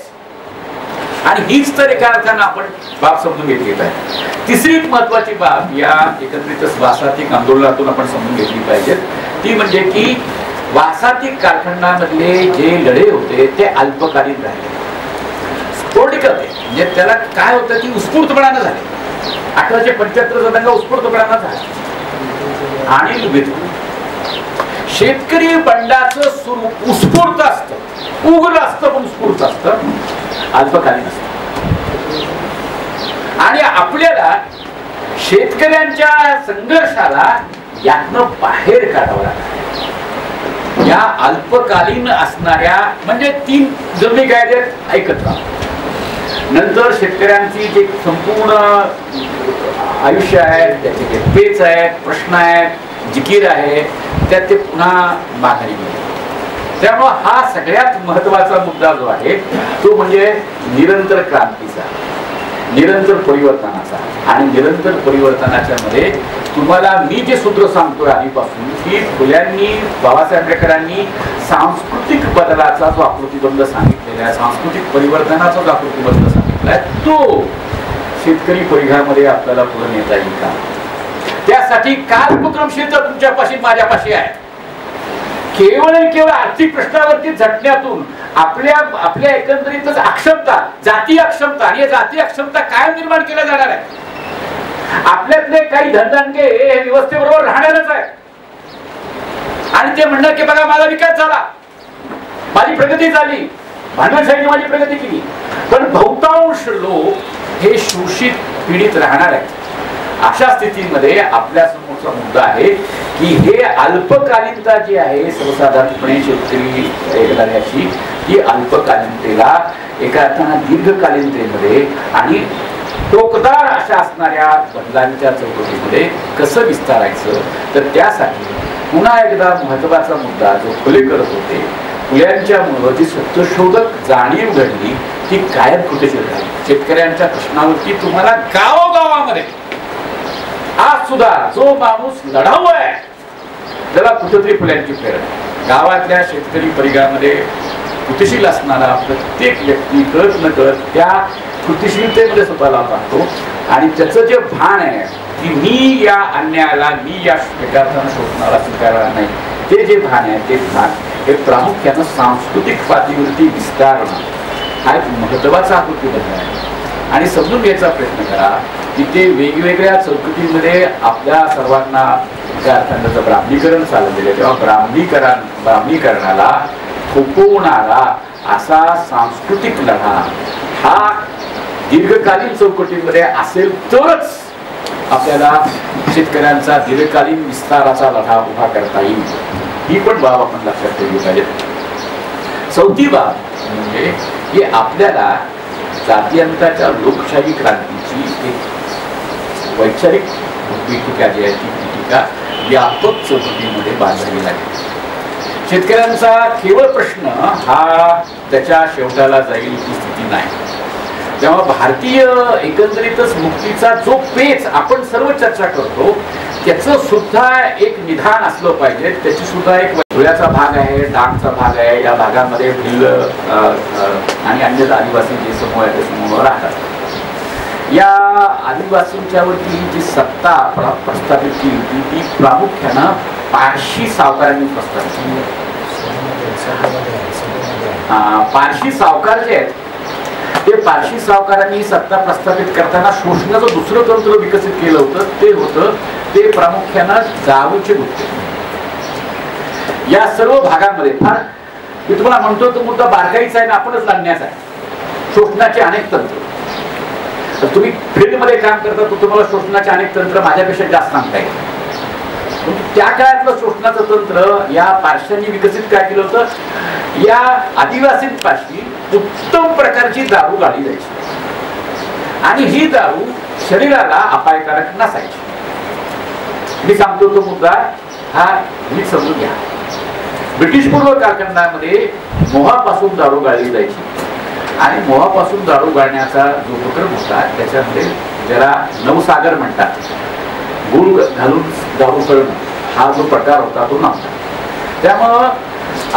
आणि हीच तर एका अर्थानं आपण बाब समजून घेतली पाहिजे. तिसरी महत्वाची बाब या एकत्रित वासातिक आंदोलनातून आपण समजून घेतली पाहिजे ती म्हणजे की वासातिक कारखान्यामधले जे लढे होते ते अल्पकालीन राहिले, स्फोटिक होते. म्हणजे त्याला काय होतं की उत्स्फूर्तपणानं झाले. 1875 दंगा उत्स्फूर्तपणानं झाला. आणि शेतकरी बंडाचं स्वरूप उत्स्फूर्त असतं, उग्र असतं, पण उत्स्फूर्त असतं, अल्पकालीन असतं. आणि आपल्याला शेतकऱ्यांच्या संघर्षाला यातनं बाहेर काढावं लागतं. या अल्पकालीन असणाऱ्या म्हणजे 3 जमिनी कायदे ऐकत राहा. नंतर शेतकऱ्यांची जे संपूर्ण आयुष्य आहे त्याचे जे पेच आहे, प्रश्न आहे, जिकीर आहे, त्यात ते पुन्हा माघारी गेले. त्यामुळे हा सगळ्यात महत्वाचा मुद्दा जो आहे तो म्हणजे निरंतर क्रांतीचा, निरंतर परिवर्तनाचा. आणि निरंतर परिवर्तनाच्या मध्ये तुम्हाला मी जे सूत्र सांगतोय आधीपासून की फुल्यांनी, बाबासाहेब आंबेडकरांनी सांस्कृतिक बदलाचा जो आकृतीबंध सांगितलेला आहे, सांस्कृतिक परिवर्तनाचा जो आकृतीबंध सांगितलाय तो शेतकरी परिघामध्ये आपल्याला पुढे नेता येईल का? त्यासाठी कालकुक्रमशीलता तुमच्यापाशी माझ्यापाशी आहे. केवळ केवळ आर्थिक प्रश्नावरती झटण्यातून आपल्या एकंदरीतच अक्षमता, जातीय अक्षमता, आणि जातीय अक्षमता कायम निर्माण केल्या जाणार आहे. आपल्यातले काही धनदानके हे व्यवस्थेबरोबर राहणारच आहे आणि ते म्हणणार की बघा माझा विकास झाला, माझी प्रगती झाली, भांडवलशाहीने माझी प्रगती केली. पण बहुतांश लोक हे शोषित पीडित राहणार आहेत. अशा स्थितीमध्ये आपल्या समोरचा मुद्दा आहे की हे अल्पकालीनता जी आहे सर्वसाधारणपणे शेतकरी एकदाची, ही अल्पकालीनतेला एका अर्थानं दीर्घकालीनतेमध्ये आणि टोकदार अशा असणाऱ्या बदलांच्या चौकटीमध्ये कसं विस्तारायचं, तर त्यासाठी पुन्हा एकदा महत्वाचा मुद्दा जो फुले करत होते, फुल्यांच्यामुळं जी सत्यशोधक जाणीव घडली ती कायम कृतीशील झाली. शेतकऱ्यांच्या प्रश्नावरती तुम्हाला गावोगावामध्ये आज सुद्धा जो माणूस लढाऊ आहे त्याला कुठेतरी फुल्यांची प्रेरणा, गावातल्या शेतकरी परिघामध्ये कृतिशील असणारा प्रत्येक व्यक्ती कळत न कळत त्या कृतिशीलतेमध्ये स्वतःला पाहतो. आणि त्याचं जे भान आहे की मी या अन्यायाला, मी या शोषणाला स्वीकारणार नाही, ते जे भान आहे ते भान हे प्रामुख्यानं सांस्कृतिक पातळीवरती विस्तारणं हा एक महत्वाचा आकृतीबंध आहे. आणि समजून घ्यायचा प्रयत्न करा तिथे वेगवेगळ्या चौकटीमध्ये आपल्या सर्वांना त्या अर्थानं ब्राह्मीकरण चाललेलं आहे, तेव्हा ब्राह्मीकरणाला थोपवणारा असा सांस्कृतिक लढा हा दीर्घकालीन चौकटीमध्ये असेल तरच आपल्याला शेतकऱ्यांचा दीर्घकालीन विस्ताराचा लढा उभा करता येईल. ही पण बाब आपण लक्षात ठेवली पाहिजे. चौथी बाब म्हणजे की आपल्याला जातीयंताच्या लोकशाही क्रांतीची एक वैचारिक भूमिका जी आहे ती भूमिका व्यापक चौकटीमध्ये बांधावी लागेल. शेतकऱ्यांचा केवळ प्रश्न हा त्याच्या शेवटाला जाईल ही स्थिती नाही. तेव्हा भारतीय एकंदरीतच मुक्तीचा जो पेच आपण सर्व चर्चा करतो त्याचं सुद्धा एक निधान असलं पाहिजे. त्याची सुद्धा एक धुळ्याचा भाग आहे, डांगचा भाग आहे. या भागामध्ये भिल्ल आणि अन्य आदिवासी जे समूह आहे ते समूह राहतात. या आदिवासींच्या वरती जी सत्ता प्रस्थापित केली होती ती प्रामुख्यानं पारशी सावकारांनी प्रस्थापित केली. पारशी सावकार जे आहेत ते पारशी सावकारांनी सत्ता प्रस्थापित करताना शोषणाचं दुसरं तंत्र विकसित केलं होतं ते प्रामुख्यानं दारूचे गुत्ते. या सर्व भागांमध्ये फार मी तुम्हाला म्हणतो तो मुद्दा बारकाईचा आहे ना आपणच जाणण्याचा आहे. शोषणाचे अनेक तंत्र तुम्ही फील्डमध्ये काम करता तर तुम्हाला शोषणाचे अनेक तंत्र माझ्यापेक्षा जास्त सांगता येईल. त्या काळातलं शोषणाचं तंत्र या पारशांनी विकसित काय केलं होतं, या आदिवासींपाशी उत्तम प्रकारची दारू गाळली जायची आणि ही दारू शरीराला अपायकारक नसायची. मी सांगतो तो मुद्दा हा मी समजून घ्या. ब्रिटिश पूर्व कालखंडामध्ये मोहापासून दारू गाळली जायची आणि मोहापासून दारू गाळण्याचा जो उपक्रम होता त्याच्यामध्ये ज्याला नवसागर म्हणतात, गुळ घालून दारू करणं हा जो प्रकार होता तो नव्हता. त्यामुळं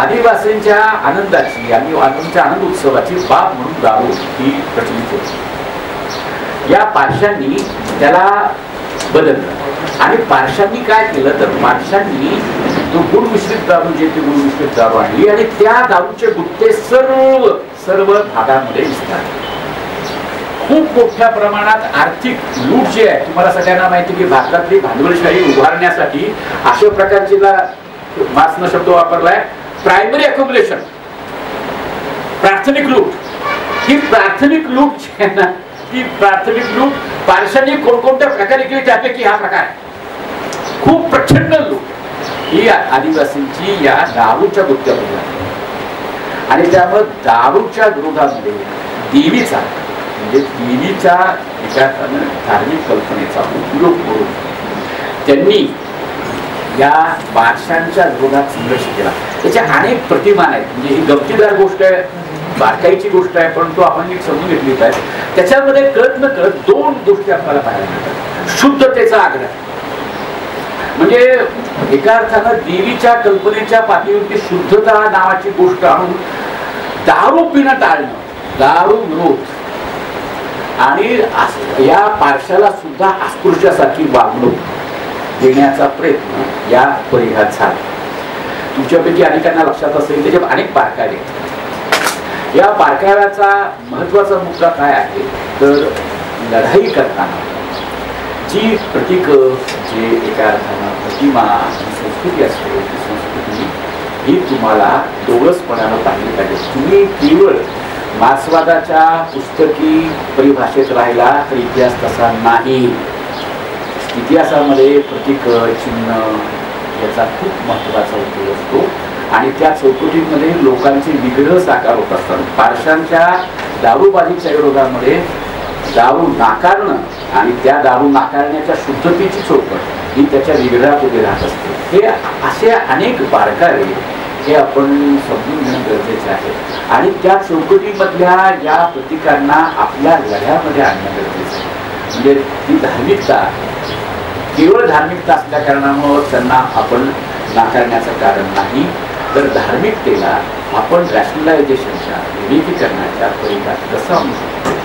आदिवासींच्या आनंदाची आणि आनंदाच्या आनंद उत्सवाची बाब म्हणून दारू ही प्रचलित होती. या पारशांनी त्याला बदललं आणि पारशांनी काय केलं तर पारशांनी तो गुळ मिश्रित दारू जे ते गुळ मिश्रित दारू आणली आणि त्या दारूचे गुत्ते सर्व भागामध्ये विस्तारले. खूप मोठ्या प्रमाणात आर्थिक लूट जी आहे तुम्हाला सगळ्यांना माहिती की भारतातली भांडवलशाही उभारण्यासाठी अशा प्रकारची मार्क्सनं शब्द वापरलाय प्रायमरी अक्युमुलेशन, प्राथमिक लूट. ही प्राथमिक लूट जी आहे ना ती प्राथमिक लूट पारशांनी कोणकोणत्या प्रकारे केली त्यापैकी हा प्रकार आहे. खूप प्रचंड लूट ही आदिवासींची या दारूच्या गुत्त्यामध्ये आणि त्यामुळे दारूच्या विरोधामध्ये देवीचा म्हणजे देवीच्या एका धार्मिक कल्पनेचा उपयोग करून त्यांनी या पारशांच्या विरोधात संघर्ष केला. त्याच्या अनेक प्रतिमान आहेत. म्हणजे ही गमतीदार गोष्ट आहे, बारकाईची गोष्ट आहे, परंतु आपण एक समजून घेतली पाहिजे. त्याच्यामध्ये कळत न कळत दोन गोष्टी आपल्याला पाहायला मिळतात. शुद्धतेचा आग्रह म्हणजे एका अर्थानं देवीच्या कल्पनेच्या पातळीवरती शुद्धता नावाची गोष्ट आणून दारू पिणं टाळणं, दारू विरोध आणि या पारशाला सुद्धा अस्पृश्यासारखी वागणूक देण्याचा प्रयत्न या परिघात झाला. तुमच्यापैकी अनेकांना लक्षात असेल त्याचे अनेक बारकावे आहेत. या बारकाव्याचा महत्वाचा मुद्दा काय आहे तर लढाई करताना जी प्रतीक जे एका अर्थानं प्रतिमा संस्कृती असते ती संस्कृती ही तुम्हाला डोळसपणानं पाहिली पाहिजे. तुम्ही केवळ मार्क्सवादाच्या पुस्तकी परिभाषेत राहिला तर इतिहास तसा नाही. इतिहासामध्ये प्रतीक चिन्ह याचा खूप महत्त्वाचा उपयोग असतो आणि त्या चौकटीमध्ये लोकांचे विग्रह साकार होत असतात. पारशांच्या दारूबाजीच्या विरोधामध्ये दारू नाकारणं आणि त्या दारू नाकारण्याच्या शुद्धतेची चौकट ही त्याच्या विग्रहात उभी राहत असते. हे असे अनेक बारकावे हे आपण समजून घेणं गरजेचं आहे आणि त्या चौकटीमधल्या या प्रतीकांना आपल्या लढ्यामध्ये आणणं गरजेचं आहे. म्हणजे ती धार्मिकता केवळ धार्मिकता असल्या कारणामुळे त्यांना आपण नाकारण्याचं कारण नाही तर धार्मिकतेला आपण रॅशनलायझेशनच्या विवेकीकरणाच्या परिघात कसं आणू शकतो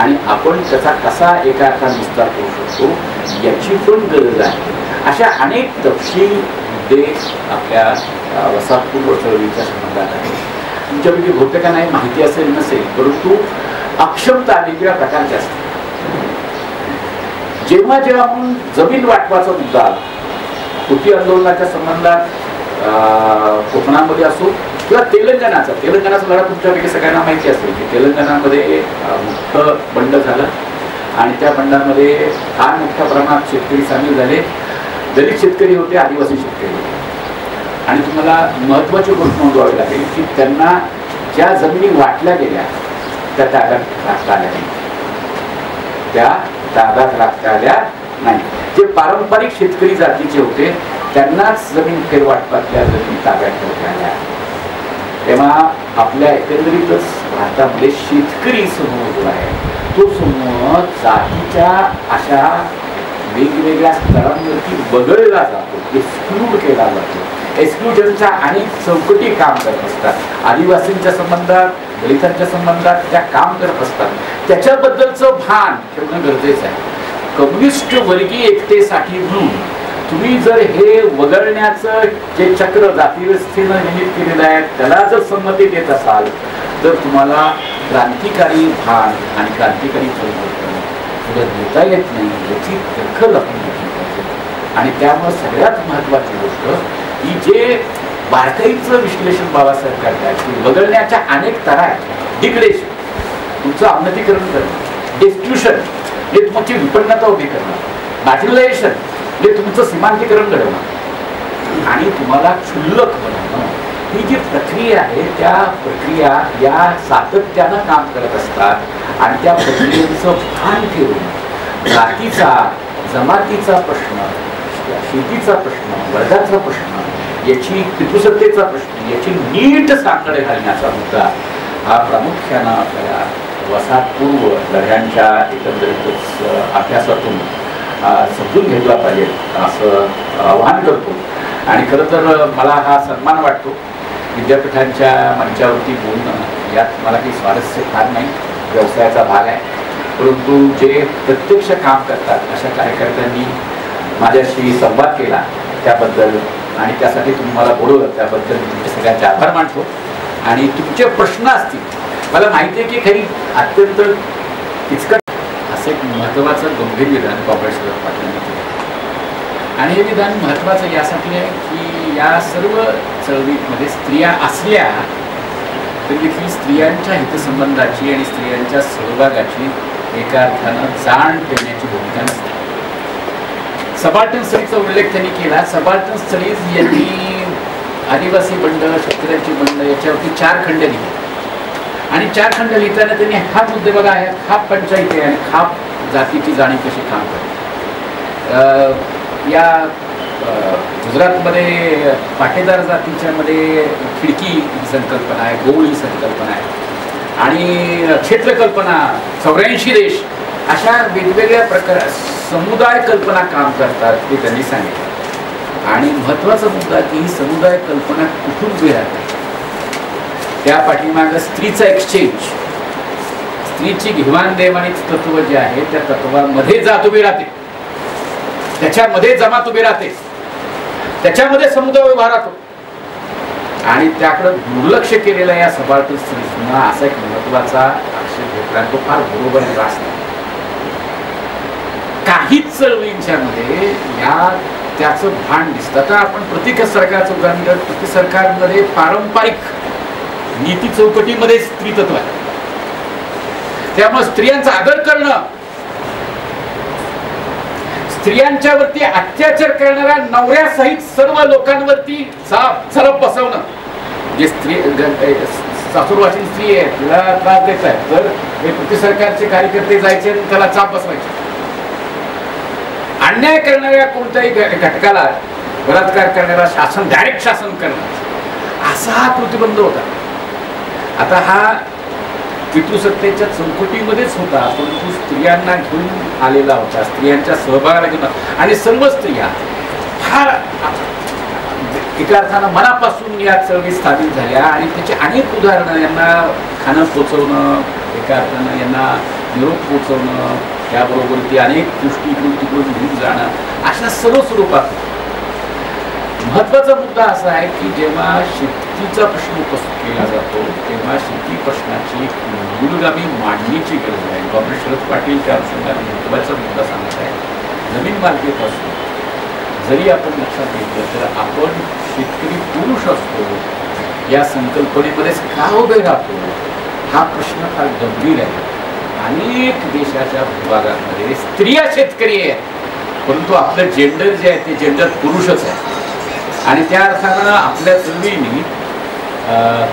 आणि आपण त्याचा कसा एका अर्थाने विस्तार करू शकतो याची पण गरज आहे. अशा अनेक तपशील मुद्दे आपल्या वसाहतपूर्व चळवळीच्या संबंधात आहेत. तुमच्यापैकी बहुतेकांना माहिती असेल नसेल परंतु अक्षमता वेगवेगळ्या प्रकारच्या असतात. जेव्हा जेव्हा आपण जमीन वाटपाचा मुद्दा आला, कृती आंदोलनाच्या संबंधात कोकणामध्ये असो किंवा तेलंगणाचा लढा तुमच्यापैकी सगळ्यांना माहिती असेल की तेलंगणामध्ये मोठं बंड झालं आणि त्या बंडामध्ये फार मोठ्या प्रमाणात शेतकरी सामील झाले. दलित शेतकरी होते, आदिवासी शेतकरी होते. आणि तुम्हाला महत्त्वाची गोष्ट नोंदवावी लागेल की त्यांना ज्या जमिनी वाटल्या गेल्या त्या ताब्यात राखता आल्या नाही. त्या ताब्यात राखता आल्या नाही. जे पारंपरिक शेतकरी जातीचे होते त्यांनाच जमीन फेरवाटपातल्या जमिनी ताब्यात ठेवता आल्या. तेव्हा आपल्या एकंदरीतच भारतामध्ये शेतकरी समूह जो आहे तो समूह जातीच्या अशा वेगवेगळ्या स्तरांवरती वगळला जातो, एक्सक्लूड केला जातो. एक्सक्लुजनच्या अनेक चौकटी काम करत असतात. आदिवासींच्या संबंधात, दलितांच्या संबंधात त्या काम करत असतात. त्याच्याबद्दलचं भान ठेवणं गरजेचं आहे. कम्युनिस्ट वर्गीय एकतेसाठी म्हणून तुम्ही जर हे वगळण्याचं जे चक्र जातीव्यवस्थेनं निमित्त केलेलं आहे त्याला जर संमती देत असाल तर तुम्हाला क्रांतिकारी भान आणि क्रांतिकारी परिवर्तन पुढे देता येत नाही याची दखल आपण घेतली पाहिजे. आणि त्यामुळे सगळ्यात महत्त्वाची गोष्ट की जे बारकाईचं विश्लेषण बाबासाहेब करतात की वगळण्याच्या अनेक तऱ्हा आहेत. डिग्रेडेशन, तुमचं अवनतीकरण करणं, डिस्ट्रिब्युशन हे तुमची विपन्नता उभी करणं, मॅर्जिनलायझेशन हे तुमचं सीमांतीकरण घडवणं आणि तुम्हाला क्षुल्लक बनवणं, ही जी प्रक्रिया आहे त्या प्रक्रिया या सातत्यानं काम करत असतात. आणि त्या प्रक्रियेचं भान ठेवून जातीचा, जमातीचा प्रश्न, शेतीचा प्रश्न, वर्गाचा प्रश्न, याची पितृसत्तेचा प्रश्न, याची नीट सांगड घालण्याचा मुद्दा हा प्रामुख्यानं आपल्याला वसाहतपूर्व लढ्यांच्या एकंदरीतच अभ्यासातून समजून घेतला पाहिजे असं आवाहन करतो. आणि खरं तर मला हा सन्मान वाटतो विद्यापीठांच्या मंचावरती बोलणं. यात मला काही स्वारस्य फार नाही, व्यवसायाचा भाग आहे. परंतु जे प्रत्यक्ष काम करतात अशा कार्यकर्त्यांनी माझ्याशी संवाद केला त्याबद्दल आणि त्यासाठी तुम्ही मला बोलवलं त्याबद्दल तुमचे सगळ्यांचे आभार मानतो. आणि तुमचे प्रश्न असतील, मला माहिती आहे की काही अत्यंत किचकट असं एक महत्त्वाचं गंभीर विधान कॉम्रेड शरद पाटलांनी केलं. आणि हे विधान महत्त्वाचं यासाठी आहे की या सर्व चळवळीमध्ये स्त्रिया असल्या तरी देखील स्त्रियांच्या हितसंबंधाची आणि स्त्रियांच्या सहभागाची एका अर्थानं जाण ठेवण्याची भूमिका नसते. सबाल्टन स्टडीजचा उल्लेख त्यांनी केला. सबाल्टन स्टडीज यांनी आदिवासी बंड, शेतकऱ्यांची बंड याच्यावरती 4 खंड लिहिले. आणि 4 खंड लिहिताना त्यांनी हा मुद्दे बघा आहे, खाप पंचायती आणि खाप जातीची जाणीव कशी काम करते. या गुजरातमध्ये पाटेदार जातीच्या मध्ये खिडकी ही संकल्पना आहे, गोळ ही संकल्पना आहे आणि क्षेत्रकल्पना 84 देश अशा वेगवेगळ्या प्रकार समुदाय कल्पना काम करतात ते त्यांनी सांगितलं. आणि महत्त्वाचा मुद्दा की ही समुदाय कल्पना कुठून उभी राहते, त्या पाठीमागं स्त्रीचा एक्सचेंज, स्त्रीची घेवाणदेवाणी तत्व जे आहे त्या तत्वामध्ये जात उभी राहते, त्याच्यामध्ये जमात उभी राहते, त्याच्यामध्ये समुदाय उभा राहतो. आणि त्याकडे दुर्लक्ष केलेला या सबाल्टन स्टडीजनं असा एक महत्त्वाचा आक्षेप घेतला. तो फार बरोबर रास्त नाही. काहीच चळवळींच्या मध्ये या त्याचं भान दिसतं. आता आपण प्रत्येक सरकारचं उदाहरण घेऊ. प्रति सरकारमध्ये पारंपरिक नीती चौकटीमध्ये स्त्री तत्व आहे. त्यामुळे स्त्रियांचा आदर करणं, स्त्रियांच्यावरती अत्याचार करणाऱ्या नवऱ्यासहित सर्व लोकांवरती सरप बसवणं. जे स्त्री सासूरवासीन स्त्री आहे तिला त्रास देत आहे तर हे प्रति सरकारचे कार्यकर्ते जायचे आणि त्याला चाप बसवायचे. अन्याय करणाऱ्या कोणत्याही घटकाला बलात्कार करणारा शासन, डायरेक्ट शासन करणं असा हा प्रतिबंध होता. आता हा पितृसत्तेच्या चौकटीमध्येच होता, परंतु स्त्रियांना घेऊन आलेला होता, स्त्रियांच्या सहभागाला घेऊन. आणि सर्व स्त्रिया फार एका अर्थानं मनापासून या चळवळीत स्थापित झाल्या. आणि त्याची अनेक उदाहरणं, यांना खाणं पोचवणं, एका अर्थानं यांना निरोप पोचवणं, त्याबरोबर ती अनेक गोष्टी इकडून तिकडून घेऊन जाणं, अशा सर्व स्वरूपात. महत्त्वाचा मुद्दा असा आहे की जेव्हा शेतीचा प्रश्न उपस्थित केला जातो तेव्हा शेती प्रश्नाची मूलगामी मांडणीची गरज आहे. कॉम्रेड शरद पाटील त्या अनुषंगाने महत्त्वाचा मुद्दा सांगत आहे जमीन मालकीपासून जरी आपण लक्षात घेतलं तर आपण शेतकरी पुरुष असतो या संकल्पनेमध्येच का उभे राहतो हा प्रश्न फार गंभीर आहे. अनेक देशाच्या भूभागांमध्ये स्त्रिया शेतकरी आहेत परंतु आपलं जेंडर जे आहे ते जेंडर पुरुषच आहे. आणि त्या अर्थानं आपल्या चळवळीने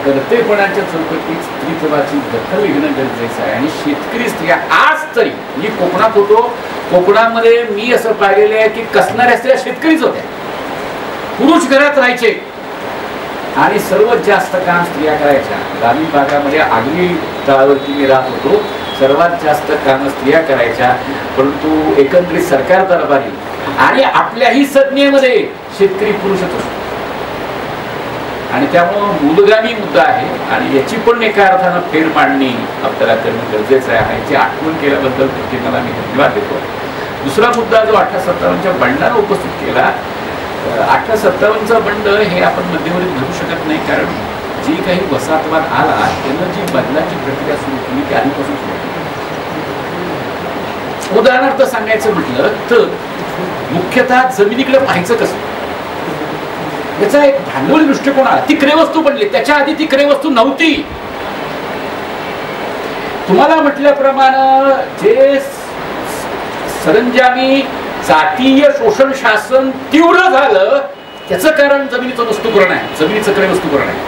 कर्तेपणाच्या चौकटीत स्त्रीत्वाची दखल घेणं गरजेचं आहे. आणि शेतकरी स्त्रिया आज तरी मी कोकणात होतो, कोकणामध्ये मी असं पाहिलेलं आहे की कसणाऱ्या स्त्रिया शेतकरीच होत्या. पुरुष घरात राहायचे आणि सर्वात जास्त काम स्त्रिया करायच्या. ग्रामीण भागामध्ये आगरी तळावरती मी राहत होतो, सर्वात जास्त काम स्त्रिया करायच्या. परंतु एकंदरीत सरकार दरबारी आणि आपल्याही संज्ञेमध्ये शेतकरी पुरुषच असतो. आणि त्यामुळं मूलगामी मुद्दा आहे आणि याची पण एका अर्थानं फेर मांडणी आपल्याला करणं गरजेचं आहे. याची आठवण केल्याबद्दल प्रत्येकाला मी धन्यवाद देतो. दुसरा मुद्दा जो 1857च्या बंडानं उपस्थित केला, 1857चा बंड हे आपण मध्यवर्ती धरू शकत नाही, कारण जी काही वसाहतवाद आला त्यानं जी बदलाची प्रक्रिया सुरू केली ती आधीपासून सुरू केली. उदाहरणार्थ सांगायचं म्हटलं तर मुख्यतः जमिनीकडे पाहायचं कसं, याचा एक भांडवली दृष्टिकोन आला. ती क्रयवस्तू बनली, त्याच्या आधी ती क्रयवस्तू नव्हती. तुम्हाला म्हटल्याप्रमाणे जे सरंजामी जातीय शोषण शासन तीव्र झालं त्याचं कारण जमिनीचं वस्तुकरण आहे, जमिनीचं क्रयवस्तुकरण आहे.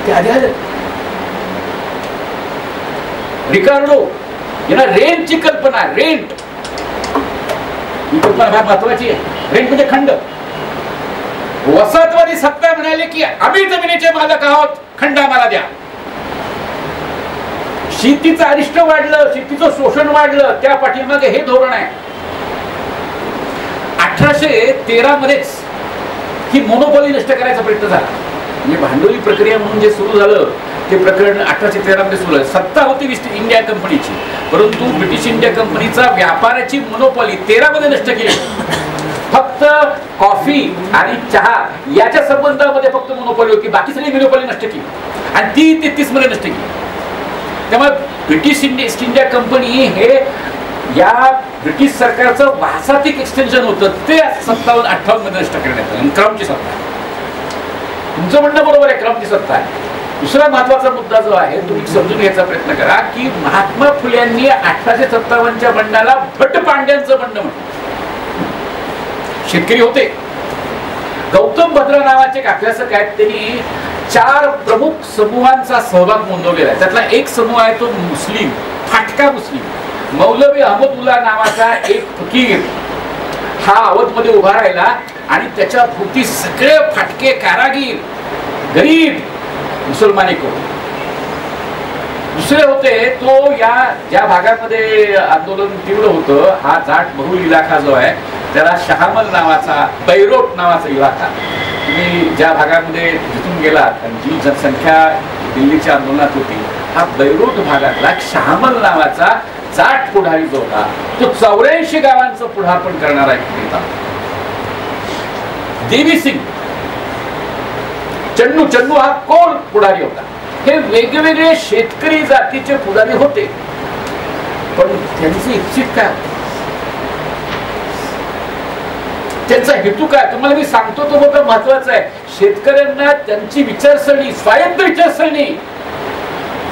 ते आधी आलं. रिकार्डो यांना रेंटची कल्पना, रेंट ही कल्पना फार महत्वाची आहे. रेंट म्हणजे खंड. वसाहतवादी सत्ता म्हणाले की आम्ही जमिनीचे मालक आहोत, खंड आम्हाला द्या. शेतीचं अरिष्ट वाढलं, शेतीचं शोषण वाढलं, त्या पाठीमागे हे धोरण आहे. 1813 मध्येच ही मोनोपॉली नष्ट करायचा प्रयत्न झाला. म्हणजे भांडवली प्रक्रिया म्हणून जे सुरू झालं ते प्रकरण 1813 मध्ये सुरू झालं. सत्ता होती ईस्ट इंडिया कंपनीची, परंतु ब्रिटिश इंडिया कंपनीचा व्यापाराची मोनोपॉली 13 मध्ये नष्ट केली. फक्त कॉफी आणि चहा याच्या संबंधामध्ये फक्त मोनोपॉली होती, बाकी सगळी मोनोपॉली नष्ट केली आणि ती 33 मध्ये नष्ट केली. त्यामुळे ब्रिटिश ईस्ट इंडिया कंपनी हे या ब्रिटिश सरकारचं भाषातिक एक्सटेन्शन होतं, ते 57-58 मध्ये नष्ट करण्यात आलं. क्राऊनची सत्ता. तुमचं म्हणणं बरोबर आहे, क्राऊनची सत्ता आहे. दुसरा महत्वाचा मुद्दा जो आहे तुम्ही समजून घ्यायचा प्रयत्न करा की महात्मा फुल्यांनी 1857च्या बंडाला भट पांड्यांचं बंड म्हटलं. शेतकरी होते. गौतम भद्रा नावाचे एक अभ्यासक आहेत, त्यांनी 4 प्रमुख समूहांचा सहभाग नोंदवलेला आहे. त्यातला एक समूह आहे तो मुस्लिम, फाटका मुस्लिम. मौलवी अहमदुल्ला नावाचा एक फकीर हा अवधमध्ये उभा राहिला आणि त्याच्या भोवती सगळे फाटके कारागीर, गरीब मुसलमानी करून. दुसरे होते तो या ज्या भागामध्ये आंदोलन तीव्र होतं, हा जाट बहुल इलाका जो आहे त्याला शहामल नावाचा, बैरोट नावाचा इलाका. तुम्ही ज्या भागामध्ये जिथून गेलात आणि जी जनसंख्या दिल्लीच्या आंदोलनात होती, हा बैरोट भागातला शहामल नावाचा जाट पुढारी जो होता तो 84 गावांचं पुढारपण करणारा एक नेता. देवी सिंग, चन्नू हा कोल पुढारी होता. हे वेगवेगळे शेतकरी जातीचे पुढारी होते, पण त्यांचे इच्छित काय, त्यांचा हेतू काय तुम्हाला मी सांगतो तो मोठा महत्वाचा आहे. शेतकऱ्यांना त्यांची विचारसरणी, स्वायत्त विचारसरणी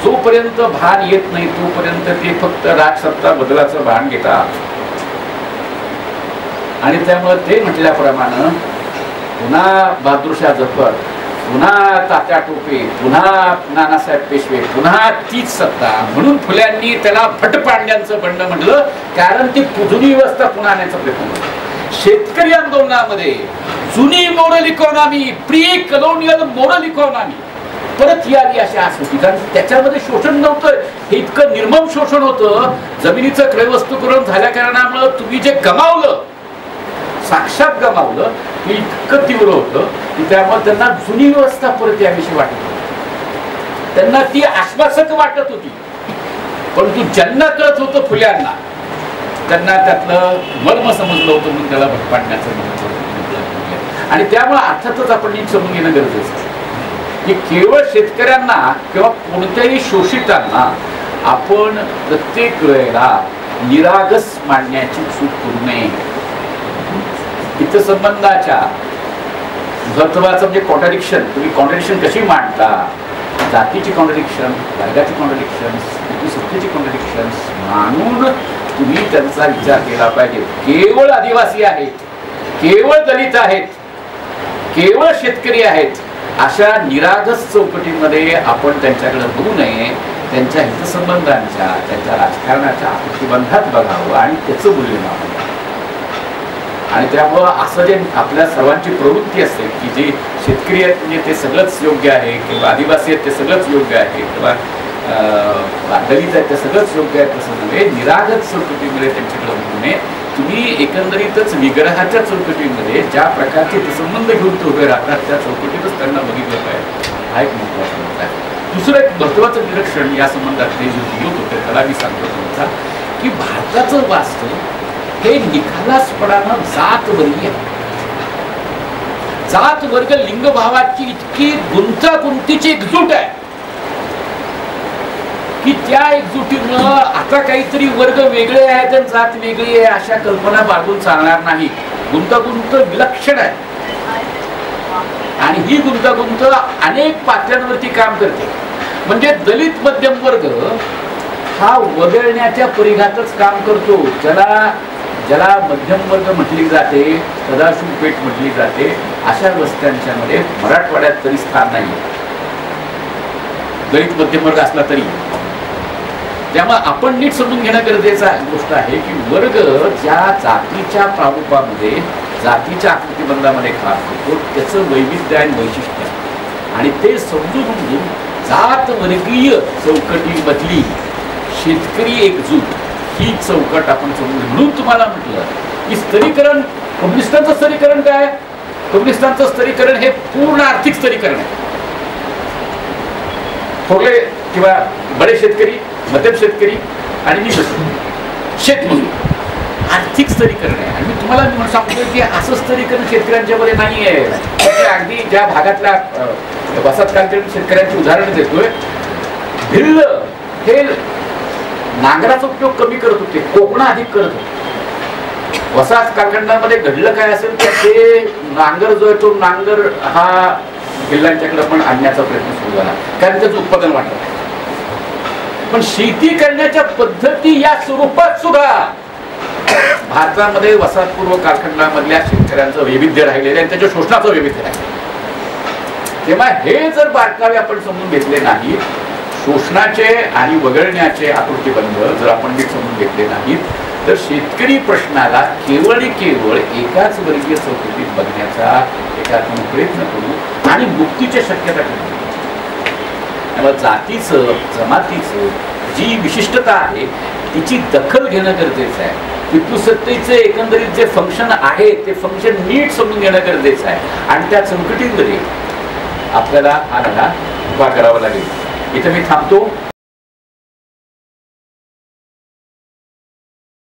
जोपर्यंत भान येत नाही तोपर्यंत ते फक्त राजसत्ता बदलाचं भान घेतात. आणि त्यामुळे ते म्हटल्याप्रमाणे पुन्हा बहादूरशाह जफर, पुन्हा तात्या टोपे, पुन्हा नानासाहेब पेशवे, पुन्हा तीच सत्ता. म्हणून फुल्यांनी त्याला भटपांड्यांचं बंड म्हटलं, कारण ती जुनी व्यवस्था पुन्हा आणण्याचा प्रयत्न केला. शेतकरी आंदोलनामध्ये जुनी moral economy, pre colonial moral economy परत यावी अशी आस होती. कारण त्याच्यामध्ये शोषण नव्हतं, हे इतकं निर्मम शोषण होतं. जमिनीचं क्रयवस्तुकरण झाल्या कारणामुळे तुम्ही जे गमावलं, साक्षात गमावलं, हे इतकं तीव्र होतं की त्यामुळे त्यांना जुनी व्यवस्था परत याविषयी वाटत होती. त्यांना ती आश्वासक वाटत होती. परंतु ज्यांना कळत होतं फुल्यांना, त्यांना त्यातलं मर्म समजलं होतं, म्हणून त्याला भटपाडण्याचं म्हटलं. आणि त्यामुळे अर्थातच आपण नीट समजून घेणं गरजेचं आहे की केवळ शेतकऱ्यांना किंवा कोणत्याही शोषितांना आपण प्रत्येक वेळेला निरागस मांडण्याची चूक करू नये. हितसंबंधाच्या महत्वाचं म्हणजे कॉन्ट्रडिक्शन, तुम्ही कॉन्ट्रडिक्शन कशी मांडता, जातीची कॉन्ट्रडिक्शन, वर्गाची कॉन्ट्रडिक्शन, सत्तेची कॉन्ट्रडिक्शन मानून तुम्ही त्यांचा विचार केला पाहिजे. केवळ आदिवासी आहेत, केवळ दलित आहेत, केवळ शेतकरी आहेत अशा निरागस चौकटीमध्ये आपण त्यांच्याकडे बघू नये. त्यांच्या हितसंबंधांच्या, त्यांच्या राजकारणाच्या प्रतिबंधात बघावं आणि त्याचं मूल्यमापन. आणि त्यामुळं असं जे आपल्या सर्वांची प्रवृत्ती असते की जे शेतकरी आहेत म्हणजे ते सगळंच योग्य आहे, किंवा आदिवासी आहेत ते सगळंच योग्य आहे, किंवा दलित आहेत ते सगळंच योग्य आहे, तसं नव्हे. निरागस चौकटीमध्ये त्यांच्याकडे बघू नये. तुम्ही एकंदरीतच विग्रहाच्या चौकटीमध्ये ज्या प्रकारचे संबंध घेऊन ते उभे राहतात त्या चौकटीतच त्यांना बघितलं पाहिजे. हा एक महत्त्वाचा मुद्दा आहे. दुसरं एक महत्त्वाचं निरीक्षण या संबंधात ते जे दिलं होते त्याला मी सांगतो तुमचा की भारताचं वास्तव हे निखालसपणानं जातवर्गीय आहे. जात वर्ग लिंग भावाची इतकी गुंतागुंतीची एकजूट आहे की त्या एकजुटीनं आता काहीतरी वर्ग वेगळे आहेत आणि जात वेगळी आहे अशा कल्पना बाळगून चालणार नाही. गुंतागुंत विलक्षण आहे आणि ही गुंतागुंत अनेक पातळ्यांवरती काम करते. म्हणजे दलित मध्यम वर्ग हा वगळण्याच्या परिघातच काम करतो. ज्याला मध्यम वर्ग म्हटली जाते, सदाशिव पेठ म्हटली जाते, अशा वस्त्यांच्या मध्ये मराठवाड्यात तरी स्थान नाही दलित मध्यम वर्ग असला तरी. त्यामुळे आपण नीट समजून घेणं गरजेचं गोष्ट आहे की वर्ग ज्या जातीच्या प्रारूपामध्ये, जातीच्या आकृतीबंधामध्ये काम करतो त्याचं वैविध्य आणि वैशिष्ट्य आहे. आणि ते समजून जात वर्गीय चौकटीमधली शेतकरी एकजूट ही चौकट आपण समजून. म्हणून तुम्हाला म्हटलं की स्तरीकरण, कम्युनिस्टांचं स्तरीकरण काय? कम्युनिस्टांचं स्तरीकरण हे पूर्ण आर्थिक स्तरीकरण आहे. थोरले किंवा बडे शेतकरी, मध्यम शेतकरी आणि शेतमजूर, आर्थिक स्तरीकरण आहे. आणि मी तुम्हाला सांगतो की असं स्तरीकरण शेतकऱ्यांच्या मध्ये नाही आहे. अगदी ज्या भागातल्या वसाहत कालखंड शेतकऱ्यांची उदाहरणं देतोय. भिल्ल हे नांगराचा उपयोग कमी करत होते, कोकणा अधिक करत होते. वसाहत कालखंडामध्ये घडलं काय असेल तर ते नांगर जो आहे तो नांगर हा भिल्लांच्याकडे पण आणण्याचा प्रयत्न सुरू झाला, कारण त्याचं उत्पादन वाढलं. पण शेती करण्याच्या पद्धती या स्वरूपात सुद्धा भारतामध्ये वसाहतपूर्व कालखंडामधल्या शेतकऱ्यांचं वैविध्य राहिलेलं आहे, त्याच्या शोषणाचं वैविध्य आहे. तेव्हा हे जर बारकावे आपण समजून घेतले नाही, शोषणाचे आणि वगळण्याचे आकृतीबंध जर आपण नीट समजून घेतले नाहीत तर शेतकरी प्रश्नाला केवळ एकाच वर्गीय चौकटीत बघण्याचा आपण प्रयत्न करू आणि मुक्तीच्या शक्यता करू. त्यामुळे जातीचं, जमातीचं जी विशिष्टता आहे तिची दखल घेणं गरजेचं आहे. पितृसत्तेचे एकंदरीत जे फंक्शन आहे ते फंक्शन नीट समजून घेणं गरजेचं आहे आणि त्या चौकटीमध्ये आपल्याला हा लढा उभा करावा लागेल. इथं मी थांबतो.